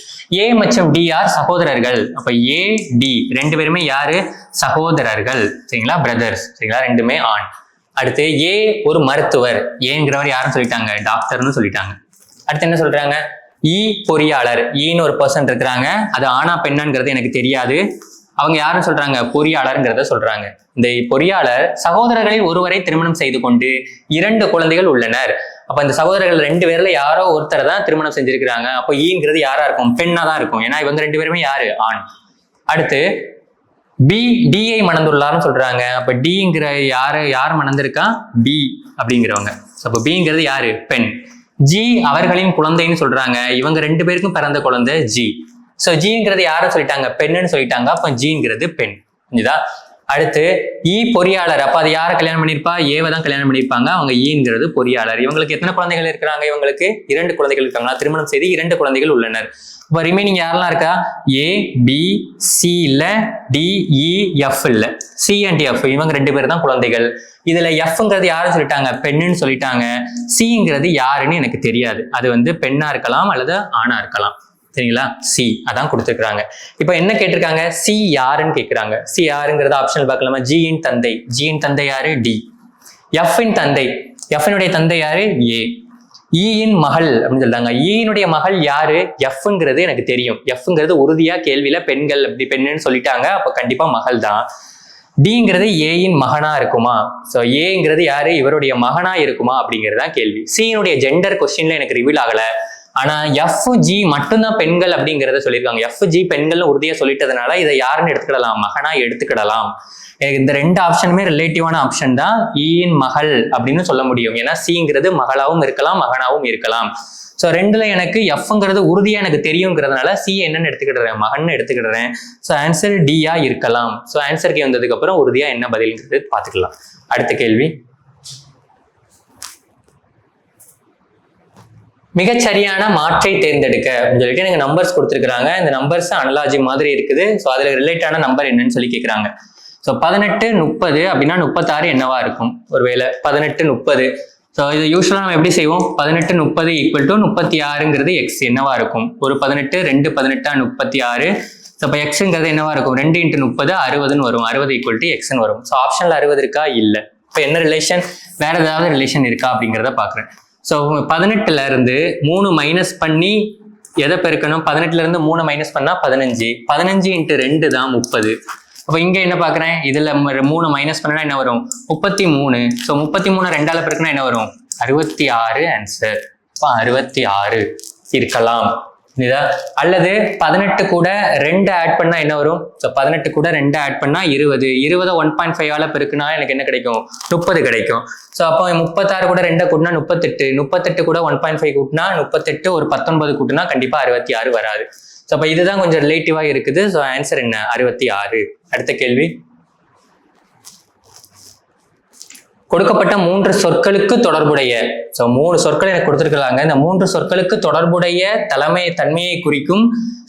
A மற்றும் D ஆர் சகோதரர்கள். அப்ப AD 2 பேருமே யாரு, சகோதரர்கள், சரிங்களா? பிரதர்ஸ், சரிங்களா? ரெண்டுமே ஆண். அடுத்து A ஒரு மருத்துவர், ஏங்கிறவர் யாருன்னு சொல்லிட்டாங்க, டாக்டர்னு சொல்லிட்டாங்க. அடுத்து என்ன சொல்றாங்க, E பொறியாளர், ஈன்னு ஒரு பர்சன் இருக்கிறாங்க, அது ஆனா பெண்ணாங்கிறது எனக்கு தெரியாது, அவங்க யாரும் சொல்றாங்க, பொறியாளர்ங்கிறத சொல்றாங்க. இந்த பொறியாளர் சகோதரர்களில் ஒருவரை திருமணம் செய்து கொண்டு 2 குழந்தைகள் உள்ளனர். அப்ப இந்த சகோதரர்கள் 2 பேர்ல யாரோ ஒருத்தர் தான் திருமணம் செஞ்சிருக்கிறாங்க. அப்ப ஈங்கிறது யாரா இருக்கும், பெண்ணா தான் இருக்கும், ஏன்னா இவங்க 2 பேருமே யாரு, ஆண். அடுத்து B டியை மணந்துள்ளார்னு சொல்றாங்க. அப்ப டிங்கிற யார் மணந்திருக்கா, B அப்படிங்கிறவங்க. அப்ப Bங்கிறது யாரு, பெண். G அவர்களின் குழந்தைன்னு சொல்றாங்க, இவங்க 2 பேருக்கும் பிறந்த குழந்தை G. சோ Gங்கிறது யார சொல்லிட்டாங்க, பெண்ணுன்னு சொல்லிட்டாங்க. அப்ப Gங்கிறது பெண். புரியுதா? அடுத்து E பொறியாளர், அப்ப அது யாரை கல்யாணம் பண்ணிருப்பா, ஏவை தான் கல்யாணம் பண்ணிருப்பாங்க, அவங்க ஈங்கிறது பொறியாளர். இவங்களுக்கு எத்தனை குழந்தைகள் இருக்கிறாங்க, இவங்களுக்கு 2 குழந்தைகள் இருக்காங்களா, திருமணம் செய்து 2 குழந்தைகள் உள்ளனர். இப்போ ரிமைனிங் யாரெல்லாம் இருக்கா, A B C இல்ல, D E F இல்ல, C and F இவங்க 2 பேர் தான் குழந்தைகள். இதுல Fங்கிறது யாருன்னு சொல்லிட்டாங்க, பெண்ணுன்னு சொல்லிட்டாங்க. Cங்கிறது யாருன்னு எனக்கு தெரியாது, அது பெண்ணா இருக்கலாம் அல்லது ஆணா இருக்கலாம், சரிங்களா? C அதான் கொடுத்துருக்காங்க. இப்ப என்ன கேட்டிருக்காங்க, C யாருன்னு கேட்கிறாங்க. C யாருங்கிறது ஆப்ஷனல் பார்க்கலாமா, G இன் தந்தை, G இன் தந்தை யாரு, D. F இன் தந்தை, F னுடைய தந்தை யாரு, A. E இன் மகள் அப்படின்னு சொல்றாங்க, E னுடைய மகள் யாரு, Fங்கிறது எனக்கு தெரியும், Fங்கிறது உறுதியா கேள்வியில பெண்கள் அப்படி பெண்ணுன்னு சொல்லிட்டாங்க, அப்ப கண்டிப்பா மகள் தான். Dங்கிறது A இன் மகனா இருக்குமா, சோ Aங்கிறது யாரு, இவருடைய மகனா இருக்குமா அப்படிங்கிறதா கேள்வி. C னுடைய ஜெண்டர் கொஸ்டின்ல எனக்கு ரிவீல் ஆகல, ஆனா FG மட்டும்தான் பெண்கள் அப்படிங்கிறத சொல்லியிருக்காங்க. FG பெண்கள்னு உறுதியா சொல்லிட்டதுனால இதை யாருன்னு எடுத்துக்கிடலாம், மகனா எடுத்துக்கிடலாம். இந்த 2 ஆப்ஷனுமே ரிலேட்டிவான ஆப்ஷன் தான். E இன் மகள் அப்படின்னு சொல்ல முடியும், ஏன்னா Cங்கிறது மகளாவும் இருக்கலாம் மகனாவும் இருக்கலாம். ஸோ 2ல எனக்கு Fங்கிறது உறுதியா எனக்கு தெரியுங்கிறதுனால C என்னன்னு எடுத்துக்கிடுறேன், மகன்னு எடுத்துக்கிடுறேன். ஸோ ஆன்சர் டியா இருக்கலாம். ஸோ ஆன்சருக்கு வந்ததுக்கு அப்புறம் உறுதியா என்ன பதில்ங்கிறது பார்த்துக்கலாம். அடுத்த கேள்வி, மிகச்சரியான மாற்றை தேர்ந்தெடுக்க அப்படின்னு சொல்லிட்டு எனக்கு நம்பர்ஸ் கொடுத்துருக்காங்க. இந்த நம்பர்ஸ் அனலாஜி மாதிரி இருக்குது. ஸோ அதுல ரிலேட்டான நம்பர் என்னன்னு சொல்லி கேட்குறாங்க. ஸோ 18 30 அப்படின்னா 36 என்னவா இருக்கும், ஒருவேளை 18 30. ஸோ இது யூஸ்வலாக நம்ம எப்படி செய்வோம், 18 30 ஈக்குவல் டு 36ங்கிறது எக்ஸ் என்னவா இருக்கும், ஒரு 18 2 18 36. ஸோ இப்போ எக்ஸுங்கிறது என்னவா இருக்கும், 2 × 30 60ன்னு வரும், 60 ஈக்குவல் டு எக்ஸ்ன்னு வரும். ஸோ ஆப்ஷன்ல 60 இருக்கா, இல்லை. இப்போ என்ன ரிலேஷன், வேற ஏதாவது ரிலேஷன் இருக்கா அப்படிங்கிறத பார்க்குறேன். ஸோ 18ல இருந்து 3 மைனஸ் பண்ணி எதை பெருக்கணும், 18ல இருந்து 3 மைனஸ் பண்ணா 15, 15 × 2 தான் 30. அப்போ இங்க என்ன பார்க்குறேன், இதுல 3 மைனஸ் பண்ணா என்ன வரும், 33. ஸோ 33 2ஆல பெருக்கினா என்ன வரும், 66 ஆன்சர். இப்போ 66 இருக்கலாம். அல்லது 18 கூட 2 ஆட் பண்ணா என்ன வரும், ஸோ 18 கூட 2 ஆட் பண்ணா 20, 20 1.5ஆல பெருக்குனா எனக்கு என்ன கிடைக்கும், 30 கிடைக்கும். ஸோ அப்போ 36 கூட 2 கூட்டினா 38, 38 கூட 1.5 கூட்டினா 38, ஒரு 19 கூட்டினா கண்டிப்பா 66 வராது. ஸோ அப்போ இதுதான் கொஞ்சம் ரிலேட்டிவா இருக்குது. ஸோ ஆன்சர் என்ன, 66. அடுத்த கேள்வி, கொடுக்கப்பட்ட 3 சொற்களுக்கு தொடர்புடைய, ஸோ 3 சொற்கள் எனக்கு கொடுத்துருக்காங்க. இந்த 3 சொற்களுக்கு தொடர்புடைய தன்மையை குறிக்கும்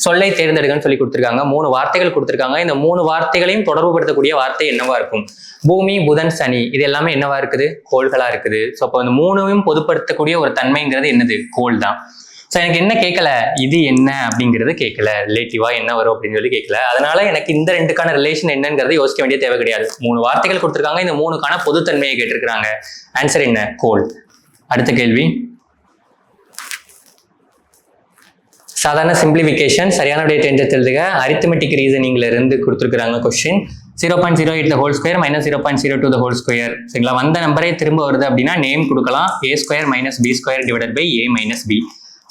சொல்லை தேர்ந்தெடுக்கன்னு சொல்லி கொடுத்துருக்காங்க. 3 வார்த்தைகள் கொடுத்துருக்காங்க. இந்த 3 வார்த்தைகளையும் தொடர்புபடுத்தக்கூடிய வார்த்தை என்னவா இருக்கும், பூமி புதன் சனி இது எல்லாமே என்னவா இருக்குது, கோள்களா இருக்குது. ஸோ அப்போ இந்த 3வையும் பொதுப்படுத்தக்கூடிய ஒரு தன்மைங்கிறது என்னது, கோள் தான். ஸோ எனக்கு என்ன கேட்கல, இது என்ன அப்படிங்கிறது கேட்கல, ரிலேட்டிவா என்ன வரும் அப்படின்னு சொல்லி கேட்கல. அதனால எனக்கு இந்த 2க்கான ரிலேஷன் என்னங்கிறத யோசிக்க வேண்டிய தேவை கிடையாது. 3 வார்த்தைகள் கொடுத்துருக்காங்க, இந்த 3க்கான பொதுத்தன்மையை கேட்டிருக்கிறாங்க. ஆன்சர் என்ன, கோள். அடுத்த கேள்வி, சாதாரண சிம்பிளிஃபிகேஷன், சரியான விடையை தேர்ந்தெடுத்துக. அரித்மெட்டிக் ரீசனிங்ல இருந்து கொடுத்துருக்காங்க question. 0.08 the whole square minus 0.02 the whole square. சரிங்களா, வந்த நம்பரே திரும்ப வருது அப்படின்னா நேம் கொடுக்கலாம், a² - b² divided by a - b.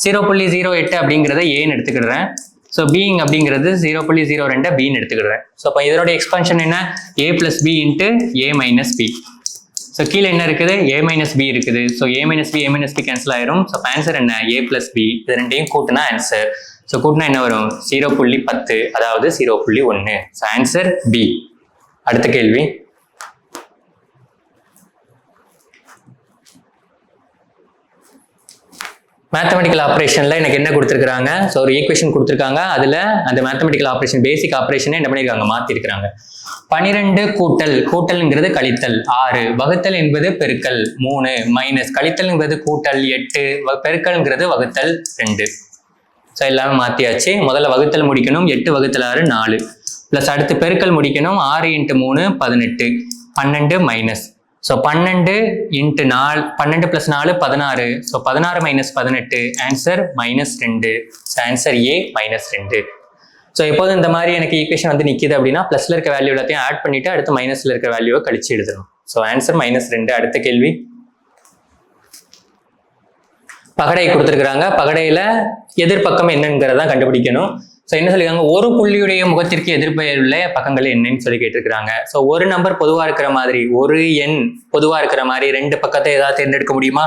0.08 அப்படிங்கிறத ஏன்னு எடுத்துக்கிடுறேன். ஸோ பீயிங் அப்படிங்கிறது 0.02 பின்னு எடுத்துக்கிடுறேன். ஸோ அப்போ இதோட எக்ஸ்பான்ஷன் என்ன, a + b into a - b. So கீழே என்ன இருக்குது, a - b இருக்குது. So a - b a - b cancel ஆயிரும். ஸோ ஆன்சர் என்ன, a + b. இது ரெண்டையும் கூட்டினா ஆன்சர். ஸோ கூட்டினா என்ன வரும், 0.10, அதாவது 0.1. So answer b. அடுத்த கேள்வி, மேத்தமெட்டிக்கல் ஆப்ரேஷன்ல எனக்கு என்ன கொடுத்துருக்காங்க, ஸோ ஒரு ஈக்குவேஷன் கொடுத்துருக்காங்க. அதுல அந்த மேத்தமெட்டிக்கல் ஆப்ரேஷன் பேசிக் ஆப்ரேஷனை என்ன பண்ணிருக்காங்க, மாத்திருக்காங்க. 12 கூட்டல்ங்கிறது கழித்தல் 6, வகுத்தல் என்பது பெருக்கல் 3, மைனஸ் கழித்தல் என்பது கூட்டல் 8, பெருக்கல்ங்கிறது வகுத்தல் 2. ஸோ எல்லாமே மாத்தியாச்சு. முதல்ல வகுத்தல் முடிக்கணும், 8 × 6 4, பிளஸ் அடுத்து பெருக்கல் முடிக்கணும், 6 × 3 18, 12 minus. So 12 × 4, 12 + 4 16. So 16 - 18, answer -2. So answer A -2. So எப்போதும் இந்த மாதிரி எனக்கு ஈக்குவேஷன் வந்து நிற்கிது அப்படின்னா ப்ளஸ்ல இருக்க வேல்யூ எல்லாத்தையும் ஆட் பண்ணிட்டு அடுத்து மைனஸ்ல இருக்க வேல்யூவை கழிச்சு எழுதணும். So answer -2. அடுத்த கேள்வி, பகடை கொடுத்துருக்குறாங்க. பகடையில எதிர்பக்கம் என்னங்கிறதான் கண்டுபிடிக்கணும். ஸோ என்ன சொல்லியிருக்காங்க, ஒரு புள்ளியுடைய முகத்திற்கு எதிர்பெயருள்ள பக்கங்கள் என்னன்னு சொல்லி கேட்டிருக்கிறாங்க. ஸோ ஒரு நம்பர் பொதுவாக இருக்கிற மாதிரி, ஒரு எண் பொதுவாக இருக்கிற மாதிரி 2 பக்கத்தை ஏதாவது தேர்ந்தெடுக்க முடியுமா?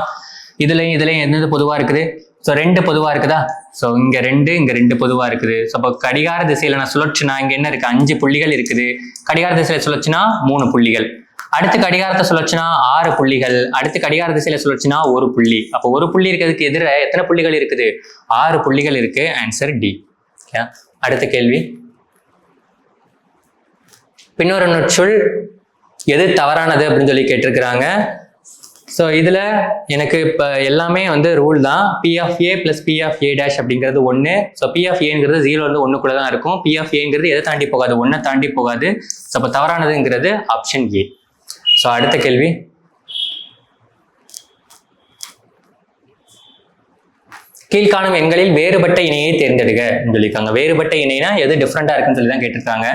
இதுலையும் என்னது பொதுவாக இருக்குது, ஸோ 2 பொதுவாக இருக்குதா? ஸோ இங்கே 2 இங்கே 2 பொதுவாக இருக்குது. ஸோ அப்போ கடிகார திசையில் நான் சுழற்சினா இங்கே என்ன இருக்குது, 5 புள்ளிகள் இருக்குது. கடிகார திசையில் சுழற்சினா 3 புள்ளிகள். அடுத்து கடிகாரத்தை சுழற்சினா 6 புள்ளிகள். அடுத்து கடிகார திசையில சுழற்சினா 1 புள்ளி. அப்போ 1 புள்ளி இருக்கிறதுக்கு எதிர எத்தனை புள்ளிகள் இருக்குது, 6 புள்ளிகள் இருக்கு. Answer D. அடுத்த கேள்வி, பின்னொரு நொற்சொல் எது தவறானது அப்படின்னு சொல்லி கேட்டிருக்கிறாங்க. ஸோ இதுல எனக்கு இப்போ எல்லாமே வந்து ரூல் தான். P(a) + P(a' அப்படிங்கிறது 1. ஸோ P(a)ங்கிறது 0 - 1 தான் இருக்கும். P(a)ங்கிறது எதை தாண்டி போகாது, 1 தாண்டி போகாது. ஸோ அப்போ தவறானதுங்கிறது ஆப்ஷன் ஏ. ஸோ அடுத்த கேள்வி, கீழ்காணும் எண்களில் வேறுபட்ட இணையை தேர்ந்தெடுக்க சொல்லியிருக்காங்க. வேறுபட்ட இணைனா எது டிஃப்ரெண்டா இருக்குன்னு சொல்லி தான் கேட்டிருக்காங்க.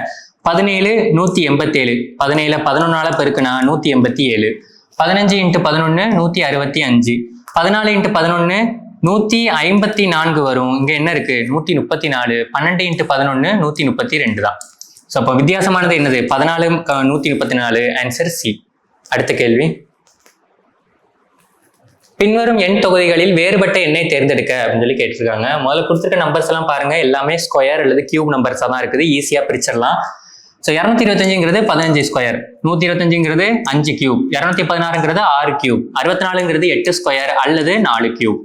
17 187, 17 11ஆல பெருக்குனா 187, 15 × 11 165, 14 × 11 154 வரும். இங்க என்ன இருக்கு, 134. 12 × 11 132 தான். ஸோ அப்போ வித்தியாசமானது என்னது, 14 134. Answer C. அடுத்த கேள்வி, பின்வரும் எண் தொகுதிகளில் வேறுபட்ட எண்ணை தேர்ந்தெடுக்க அப்படின்னு சொல்லி கேட்டிருக்காங்க. முதல்ல கொடுத்துருக்க நம்பர்ஸ் எல்லாம் பாருங்க, எல்லாமே ஸ்கொயர் அல்லது கியூப் நம்பர்ஸா தான் இருக்குது. ஈஸியா பிரிச்சிடலாம். ஸோ 225ங்கிறது 15 ஸ்கொயர், 125ங்கிறது 5 கியூப், 216ங்கிறது 6 கியூப், 64ங்கிறது 8 ஸ்கொயர் அல்லது 4 கியூப்.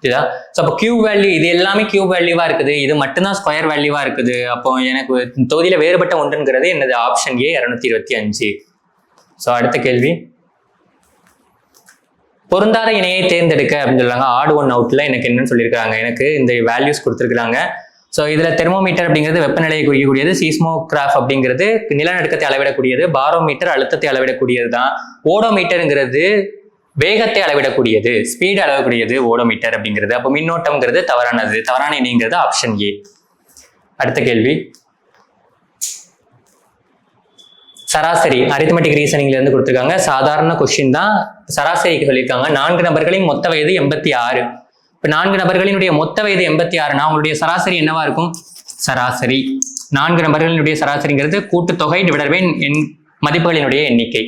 இதுதா. ஸோ அப்போ கியூப் வேல்யூ இது எல்லாமே கியூப் வேல்யூவா இருக்குது, இது மட்டும்தான் ஸ்கொயர் வேல்யூவா இருக்குது. அப்போ எனக்கு தொகுதியில வேறுபட்ட ஒன்றுங்கிறது என்னது, ஆப்ஷன் ஏ 225. ஸோ அடுத்த கேள்வி, பொருந்தாத இணையை தேர்ந்தெடுக்க அப்படின்னு சொல்றாங்க. ஆட் ஒன் அவுட்ல எனக்கு என்னன்னு சொல்லியிருக்காங்க, எனக்கு இந்த வேல்யூஸ் கொடுத்துருக்காங்க. ஸோ இதுல தெர்மோமீட்டர் அப்படிங்கிறது வெப்பநிலையை குறிக்கக்கூடியது, சீஸ்மோகிராஃப் அப்படிங்கிறது நிலநடுக்கத்தை அளவிடக்கூடியது, பாரோமீட்டர் அழுத்தத்தை அளவிடக்கூடியது தான், ஓடோமீட்டருங்கிறது வேகத்தை அளவிடக்கூடியது, ஸ்பீடு அளவிடக்கூடியது ஓடோமீட்டர் அப்படிங்கிறது. அப்போ மின்னோட்டம்ங்கிறது தவறானது, தவறான இணைங்கிறது ஆப்ஷன் ஏ. அடுத்த கேள்வி, சராசரி அரித்மெட்டிக் ரீசனிங்ல இருந்து கொடுத்துருக்காங்க. சாதாரண கொஸ்டின் தான், சராசரிக்கு சொல்லியிருக்காங்க. 4 நபர்களின் மொத்த வயது 86. இப்போ 4 நபர்களினுடைய மொத்த வயது 86னா உங்களுடைய சராசரி என்னவா இருக்கும், சராசரி 4 நபர்களினுடைய சராசரிங்கிறது கூட்டுத்தொகை டிவைடட் பை மதிப்புகளினுடைய எண்ணிக்கை.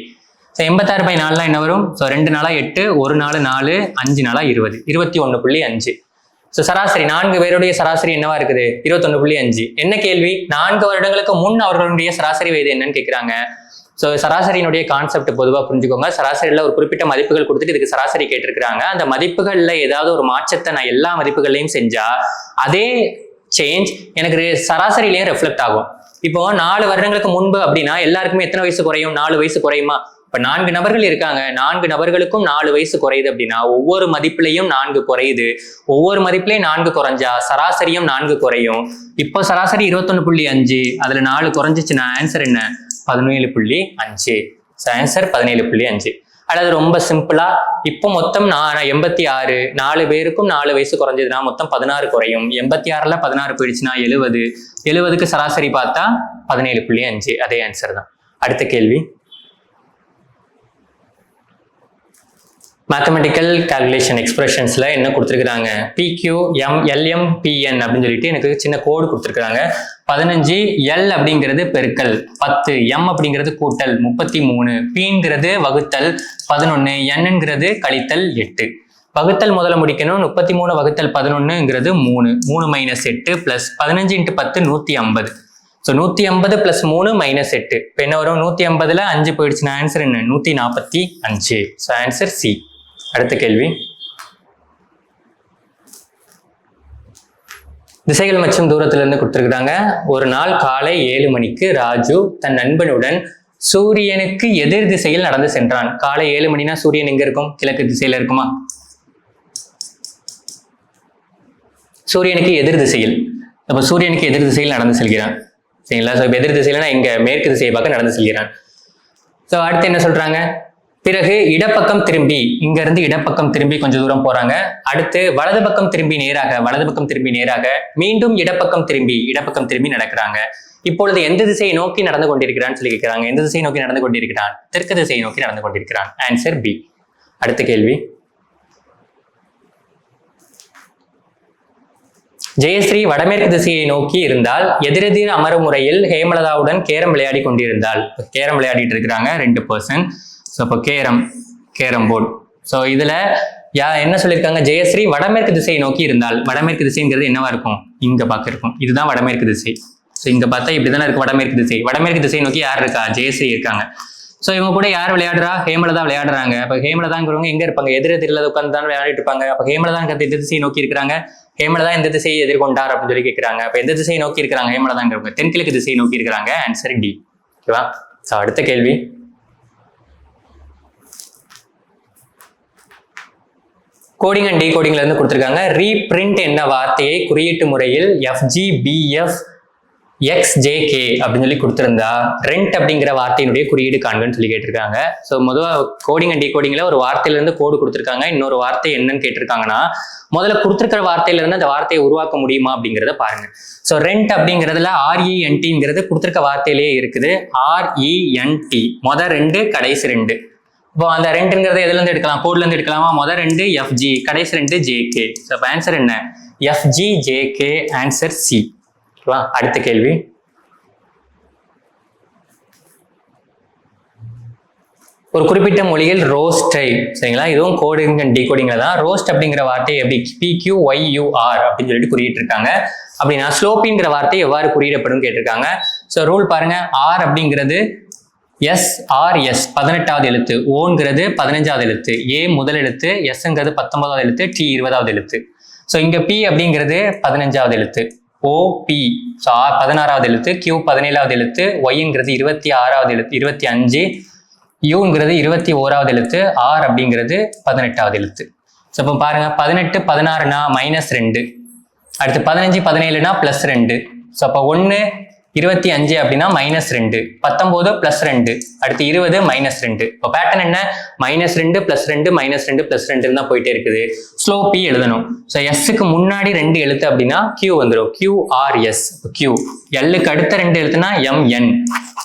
ஸோ 86/4 என்ன வரும், ஸோ 2 நாளா 8, 1 நாள் 4, 5 நாளா 20, 21.5. ஸோ சராசரி 4 பேருடைய சராசரி என்னவா இருக்குது, 21.5. என்ன கேள்வி, 4 வருடங்களுக்கு முன் அவர்களுடைய சராசரி வயது என்னன்னு கேட்கிறாங்க. ஸோ சராசரியினுடைய கான்செப்ட் பொதுவாக புரிஞ்சுக்கோங்க. சராசரியில் ஒரு குறிப்பிட்ட மதிப்புகள் கொடுத்துட்டு இதுக்கு சராசரி கேட்டிருக்கிறாங்க. அந்த மதிப்புகளில் ஏதாவது ஒரு மாற்றத்தை நான் எல்லா மதிப்புகளையும் செஞ்சா அதே சேஞ்ச் எனக்கு சராசரியிலேயே ரெஃப்ளெக்ட் ஆகும். இப்போ 4 வருடங்களுக்கு முன்பு அப்படின்னா எல்லாருக்குமே எத்தனை வயசு குறையும், 4 வயசு குறையுமா? இப்ப 4 நபர்கள் இருக்காங்க, 4 நபர்களுக்கும் 4 வயசு குறையுது அப்படின்னா ஒவ்வொரு மதிப்புலையும் 4 குறையுது. ஒவ்வொரு மதிப்புலையும் 4 குறைஞ்சா சராசரியும் 4 குறையும். இப்போ சராசரி 21.5, அதுல 4 குறைஞ்சிச்சுன்னா ஆன்சர் என்ன, 17.5. ஆன்சர் 17.5. அல்லது ரொம்ப சிம்பிளா இப்போ மொத்தம் 86, 4 பேருக்கும் 4 வயசு குறைஞ்சதுன்னா மொத்தம் 16 குறையும். 86ல 16 போயிடுச்சுன்னா 70, 70க்கு சராசரி பார்த்தா 17.5. அதே ஆன்சர் தான். அடுத்த கேள்வி, மேத்தமெட்டிக்கல் கால்குலேஷன் எக்ஸ்பிரஷன்ஸ்ல என்ன கொடுத்துருக்காங்க, பிக்யூ எம் எல்எம் பிஎன் அப்படின்னு சொல்லிட்டு எனக்கு சின்ன கோடு கொடுத்துருக்காங்க. 15 எல் அப்படிங்கிறது பெருக்கல் 10, எம் அப்படிங்கிறது கூட்டல் 33, பிங்கிறது வகுத்தல் 11, என்னங்கிறது கழித்தல் 8. வகுத்தல் முதல்ல முடிக்கணும். 33 வகுத்தல் 11ங்கிறது 3, 3 minus 8 plus 15 × 10 150. So 150 plus 3 minus 8. இப்போ என்ன வரும், 150ல் 5 போயிடுச்சுன்னா ஆன்சர் என்ன, 145. So answer C. அடுத்த கேள்வி, திசைகள் மற்றும் தூரத்திலிருந்து கொடுத்துருக்காங்க. ஒரு நாள் காலை 7 மணிக்கு ராஜு தன் நண்பனுடன் சூரியனுக்கு எதிர் திசையில் நடந்து சென்றான். காலை 7 மணினா சூரியன் எங்க இருக்கும், கிழக்கு திசையில இருக்குமா? சூரியனுக்கு எதிர் திசையில், அப்ப சூரியனுக்கு எதிர் திசையில் நடந்து செல்கிறான். சரிங்களா? ஸோ எதிர் திசையில்னா இங்க மேற்கு திசையை பார்க்க நடந்து செல்கிறான். ஸோ அடுத்து என்ன சொல்றாங்க, பிறகு இடப்பக்கம் திரும்பி, இங்க இருந்து இடப்பக்கம் திரும்பி கொஞ்சம் தூரம் போறாங்க. அடுத்து வலது பக்கம் திரும்பி நேராக, மீண்டும் இடப்பக்கம் திரும்பி நடக்கிறாங்க. இப்பொழுது எந்த திசையை நோக்கி நடந்து கொண்டிருக்கிறான்னு சொல்லி கேட்கிறாங்க. எந்த திசையை நோக்கி நடந்து கொண்டிருக்கிறான், தெற்கு திசையை நோக்கி நடந்து கொண்டிருக்கிறான். Answer B. அடுத்த கேள்வி, ஜெயஸ்ரீ வடமேற்கு திசையை நோக்கி இருந்தால் எதிரெதிர் அமரும் முறையில் ஹேமலதாவுடன் கேரம் விளையாடி கொண்டிருந்தாள். கேரம் விளையாடிட்டு இருக்கிறாங்க 2 பர்சன். ஸோ இப்போ கேரம் போர்டு. ஸோ இதுல என்ன சொல்லியிருக்காங்க, ஜெயஸ்ரீ வடமேற்கு திசையை நோக்கி இருந்தால். வடமேற்கு திசைங்கிறது என்னவா இருக்கும், இங்க பார்க்க இருக்கும். இதுதான் வடமேற்கு திசை. ஸோ இங்க பார்த்தா இப்படிதானே இருக்கு வடமேற்கு திசை. வடமேற்கு திசையை நோக்கி யார் இருக்கா, ஜெயஸ்ரீ இருக்காங்க. ஸோ இவங்க கூட யார் விளையாடுறா, ஹேமலதா விளையாடுறாங்க. அப்போ ஹேமலதாங்கிறவங்க எங்க இருப்பாங்க, எதிரெதிரில் உட்காந்து தான் விளையாடிட்டு இருப்பாங்க. அப்போ ஹேமலதாங்கிறது எந்த திசையை நோக்கி இருக்கிறாங்க, ஹேமலதா எந்த திசையை எதிர்கொண்டார் அப்படின்னு சொல்லி கேட்கிறாங்க. அப்ப எந்த திசையை நோக்கி இருக்கிறாங்க, ஹேமலதாங்கிறவங்க தென்கிழக்கு திசையை நோக்கி இருக்கிறாங்க. Answer D. ஓகேவா? அடுத்த கேள்வி, கோடிங் அண்ட் டீகோடிங்ல இருந்து கொடுத்துருக்காங்க. ரீபிரிண்ட் என்ன வார்த்தையை குறியீட்டு முறையில் FGBF XJK அப்படின்னு சொல்லி கொடுத்திருந்தா ரெண்ட் அப்படிங்கிற வார்த்தையினுடைய குறியீடு காண்கன்னு சொல்லி கேட்டிருக்காங்க. ஸோ முதல்ல கோடிங் அண்ட் டீகோடிங்ல ஒரு வார்த்தையிலிருந்து கோடு கொடுத்துருக்காங்க. இன்னொரு வார்த்தை என்னன்னு கேட்டிருக்காங்கன்னா, முதல்ல கொடுத்துருக்கிற வார்த்தையில இருந்து அந்த வார்த்தையை உருவாக்க முடியுமா அப்படிங்கிறத பாருங்க. ஸோ ரெண்ட் அப்படிங்கிறதுல RENTங்கிறது கொடுத்துருக்க வார்த்தையிலேயே இருக்குது. RENT மொதல் 2 கடைசி 2. இப்போ அந்த ரெண்டுங்கிறத எதுல இருந்து எடுக்கலாம், கோட்ல இருந்து எடுக்கலாமா? மொதல் 2 FG, கடைசி 2 JK. ஸோ அப்போ ஆன்சர் என்ன, FGJK. Answer C. அடுத்த கேள்வி, ஒரு குறிப்பிட்ட மொழியில் ரோஸ்டை, சரிங்களா, இதுவும் கோடிங் அண்ட் டீகோடிங்ல தான். ரோஸ்ட் அப்படிங்கிற வார்த்தையை எப்படி PQYUR அப்படின்னு சொல்லிட்டு குறியிட்டு இருக்காங்க. அப்படின்னா ஸ்லோப்பிங்கிற வார்த்தை எவ்வாறு குறியிடப்படும் கேட்டிருக்காங்க. ஸோ ரூல் பாருங்க, R அப்படிங்கிறது SRS 18வது எழுத்து, ஓங்கிறது 15வது எழுத்து, A முதல் எழுத்து, Sங்கிறது 19வது எழுத்து, T 20வது எழுத்து. ஸோ இங்க P அப்படிங்கிறது 15வது எழுத்து, OP 16வது எழுத்து, Q 17வது எழுத்து, Yங்கிறது 26வது எழுத்து 25, Uங்கிறது 21வது எழுத்து, R அப்படிங்கிறது 18வது எழுத்து. ஸோ இப்போ பாருங்க, 18 16னா -2, அடுத்து 15 17னா +2. ஸோ அப்போ 1 25 அப்படின்னா -2, 19 +2, அடுத்து 20 -2. இப்போ பேட்டர்ன் என்ன, -2 +2 -2 +2 தான் போயிட்டே இருக்குது. ஸ்லோ P எழுதணும். ஸோ எஸ்க்கு முன்னாடி 2 எழுத்து அப்படின்னா Q வந்துடும், QRS. Q. எல்லுக்கு அடுத்த 2 எழுத்துனா MN,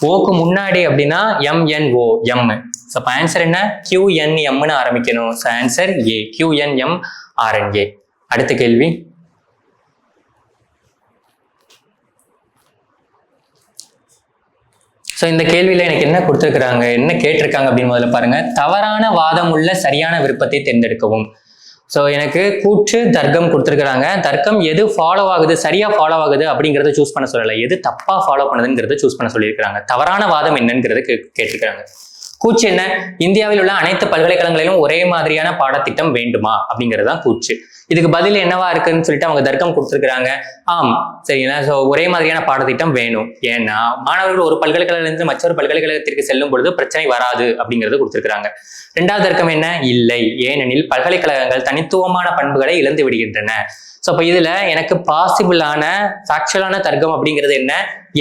ஓக்கு முன்னாடி அப்படின்னா MNO, M. ஸோ அப்போ ஆன்சர் என்ன, QNMன்னு ஆரம்பிக்கணும். So answer A, QNMRNA. அடுத்த கேள்வி, ஸோ இந்த கேள்வியில எனக்கு என்ன கொடுத்துருக்காங்க, என்ன கேட்டிருக்காங்க அப்படின்னு முதல்ல பாருங்க. தவறான வாதம் உள்ள சரியான விருப்பத்தை தேர்ந்தெடுக்கவும். ஸோ எனக்கு கூற்று தர்க்கம் கொடுத்துருக்காங்க. தர்க்கம் எது ஃபாலோ ஆகுது, சரியா ஃபாலோ ஆகுது அப்படிங்கிறத சூஸ் பண்ண சொல்லலை, எது தப்பா ஃபாலோ பண்ணுதுங்கிறத சூஸ் பண்ண சொல்லியிருக்காங்க. தவறான வாதம் என்னங்கிறத கேட்டிருக்காங்க. கூற்று என்ன, இந்தியாவில் உள்ள அனைத்து பல்கலைக்கழகங்களிலும் ஒரே மாதிரியான பாடத்திட்டம் வேண்டுமா அப்படிங்கிறது தான் கூற்று. இதுக்கு பதில் என்னவா இருக்குன்னு சொல்லிட்டு அவங்க தர்க்கம் கொடுத்துருக்காங்க. ஆம், சரிங்களா. ஸோ ஒரே மாதிரியான பாடத்திட்டம் வேணும், ஏன்னா மாணவர்கள் ஒரு பல்கலைக்கழகத்திலிருந்து மற்றொரு பல்கலைக்கழகத்திற்கு செல்லும் பொழுது பிரச்சனை வராது அப்படிங்கிறது கொடுத்துருக்காங்க. 2வது தர்க்கம் என்ன, இல்லை, ஏனெனில் பல்கலைக்கழகங்கள் தனித்துவமான பண்புகளை இழந்து விடுகின்றன. ஸோ அப்போ இதுல எனக்கு பாசிபிளான ஃபேக்சுவலான தர்க்கம் அப்படிங்கிறது என்ன,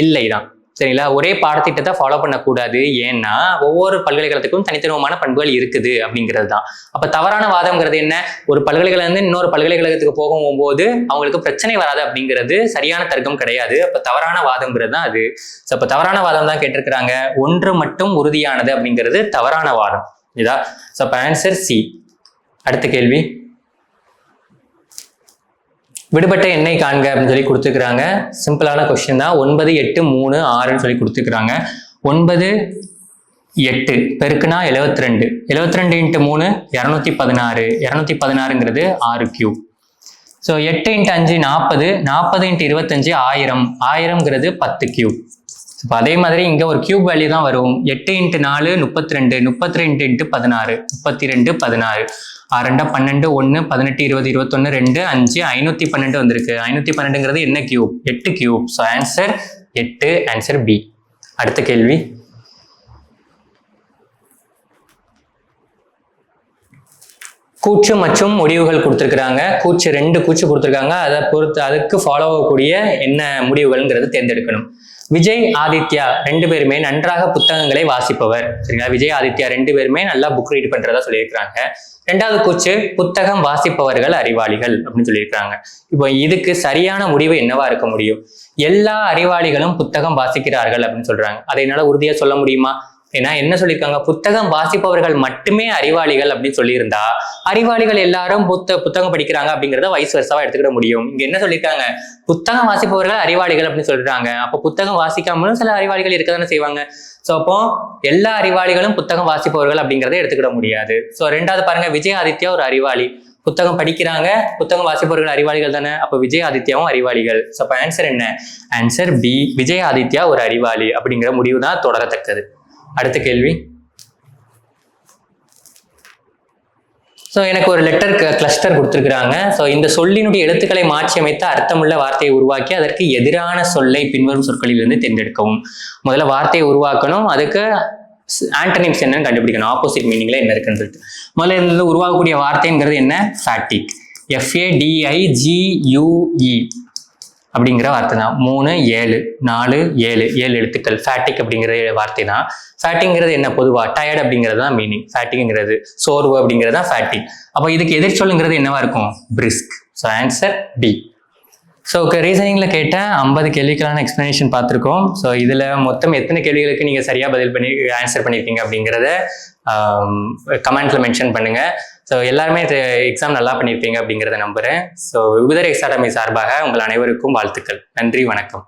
இல்லை தான். சரிங்களா, ஒரே பாடத்திட்டத்தை ஃபாலோ பண்ணக்கூடாது, ஏன்னா ஒவ்வொரு பல்கலைக்கழகத்துக்கும் தனித்துவமான பண்புகள் இருக்குது அப்படிங்கிறது தான். அப்ப தவறான வாதம்ங்கிறது என்ன, ஒரு பல்கலைக்கழகம் இன்னொரு பல்கலைக்கழகத்துக்கு போகும்போது அவங்களுக்கு பிரச்சனை வராது அப்படிங்கிறது சரியான தர்க்கம் கிடையாது. அப்ப தவறான வாதம்ங்கிறது தான் அது. அப்ப தவறான வாதம் தான் கேட்டிருக்கிறாங்க. ஒன்று மட்டும் உறுதியானது அப்படிங்கிறது தவறான வாதம். இதா. அப்ப ஆன்சர் சி. அடுத்த கேள்வி, விடுபட்ட எண்ணை காண்க அப்படின்னு சொல்லி கொடுத்துருக்காங்க. சிம்பிளான கொஸ்டின் தான். 9, 8, 3, 6ன்னு சொல்லி கொடுத்துருக்காங்க. 9, 8 பெருக்குனா 72. 72 × 3 216. 216ங்கிறது 6 கியூப். ஸோ 8 × 5 40. 40 × 25 1000. 1000ங்கிறது 10 கியூப். இப்போ அதே மாதிரி இங்கே ஒரு கியூப் வேல்யூ தான் வரும். 8 × 4 32. 32 × 16 32 16. 6 2 12 1 18 20 21 2 5 512 வந்திருக்கு. 512ங்கிறது என்ன cube? 8 cube. So answer 8, answer B. அடுத்த கேள்வி, கூற்று மற்றும் முடிவுகள் கொடுத்துருக்காங்க. கூற்று 2 கூற்று கொடுத்துருக்காங்க. அதை பொறுத்து அதுக்கு ஃபாலோ ஆகக்கூடிய என்ன முடிவுகள்ங்கிறது தேர்ந்தெடுக்கணும். விஜய் ஆதித்யா 2 பேருமே நன்றாக புத்தகங்களை வாசிப்பவர். சரிங்களா? விஜய் ஆதித்யா 2 பேருமே நல்லா புக் ரீட் பண்றதா சொல்லியிருக்கிறாங்க. 2வது கூற்று, புத்தகம் வாசிப்பவர்கள் அறிவாளிகள் அப்படின்னு சொல்லியிருக்காங்க. இப்போ இதுக்கு சரியான முடிவு என்னவா இருக்க முடியும்? எல்லா அறிவாளிகளும் புத்தகம் வாசிக்கிறார்கள் அப்படின்னு சொல்றாங்க. அதை என்னால உறுதியா சொல்ல முடியுமா? ஏன்னா என்ன சொல்லியிருக்காங்க, புத்தகம் வாசிப்பவர்கள் மட்டுமே அறிவாளிகள் அப்படின்னு சொல்லியிருந்தா அறிவாளிகள் எல்லாரும் புத்தகம் படிக்கிறாங்க அப்படிங்கிறத வைஸ் வெர்சாவா எடுத்துக்கிட முடியும். இங்க என்ன சொல்லியிருக்காங்க, புத்தகம் வாசிப்பவர்கள் அறிவாளிகள் அப்படின்னு சொல்றாங்க. அப்போ புத்தகம் வாசிக்காமலும் சில அறிவாளிகள் இருக்க தானே செய்வாங்க. ஸோ அப்போ எல்லா அறிவாளிகளும் புத்தகம் வாசிப்பவர்கள் அப்படிங்கிறத எடுத்துக்கிட முடியாது. ஸோ 2வது பாருங்க, விஜய் ஆதித்யா ஒரு அறிவாளி, புத்தகம் படிக்கிறாங்க, புத்தகம் வாசிப்பவர்கள் அறிவாளிகள் தானே, அப்போ விஜய் ஆதித்யாவும் அறிவாளிகள். ஸோ அப்போ ஆன்சர் என்ன? ஆன்சர் பி, விஜய் ஆதித்யா ஒரு அறிவாளி அப்படிங்கிற முடிவு தான் தொடரத்தக்கது. அடுத்த கேள்வி, ஸோ எனக்கு ஒரு லெட்டர் கிளஸ்டர் கொடுத்துருக்குறாங்க. ஸோ இந்த சொல்லினுடைய எழுத்துக்களை மாற்றி அமைத்து அர்த்தமுள்ள வார்த்தையை உருவாக்கி அதற்கு எதிரான சொல்லை பின்வரும் சொற்களிலிருந்து தேர்ந்தெடுக்கவும். முதல்ல வார்த்தையை உருவாக்கணும், அதுக்கு ஆன்டனிம்ஸ் என்னன்னு கண்டுபிடிக்கணும், ஆப்போசிட் மீனிங்ல என்ன இருக்குன்னு சொல்லிட்டு. முதல்ல இருந்து உருவாக்கக்கூடிய வார்த்தைங்கிறது என்ன? ஃபேட்டிக். FADIGUE அப்படிங்கிற வார்த்தை தான். 3 7 4 7 7 எழுத்துக்கள். ஃபேட்டிக் அப்படிங்கிற வார்த்தை தான். ஃபேட்டிங்கிறது என்ன? பொதுவா டயர்ட் அப்படிங்கிறது தான் மீனிங். ஃபேட்டிங்கிறது சோர்வு அப்படிங்கிறது தான் ஃபேட்டிக். அப்போ இதுக்கு எதிர்ச்சொல்லுங்கிறது என்னவா இருக்கும்? Brisk. So answer B. So ரீசனிங்ல கேட்ட 50 கேள்விக்கான எக்ஸ்பிளனேஷன் பார்த்துருக்கோம். ஸோ இதுல மொத்தம் எத்தனை கேள்விகளுக்கு நீங்க சரியா பதில் பண்ணி ஆன்சர் பண்ணியிருக்கீங்க அப்படிங்கிறத கமெண்ட்ல மென்ஷன் பண்ணுங்க. ஸோ எல்லாருமே எக்ஸாம் நல்லா பண்ணியிருப்பீங்க அப்படிங்கிறத நம்புறேன். ஸோ விபுதர் அகாடமி சார்பாக உங்கள் அனைவருக்கும் வாழ்த்துக்கள். நன்றி, வணக்கம்.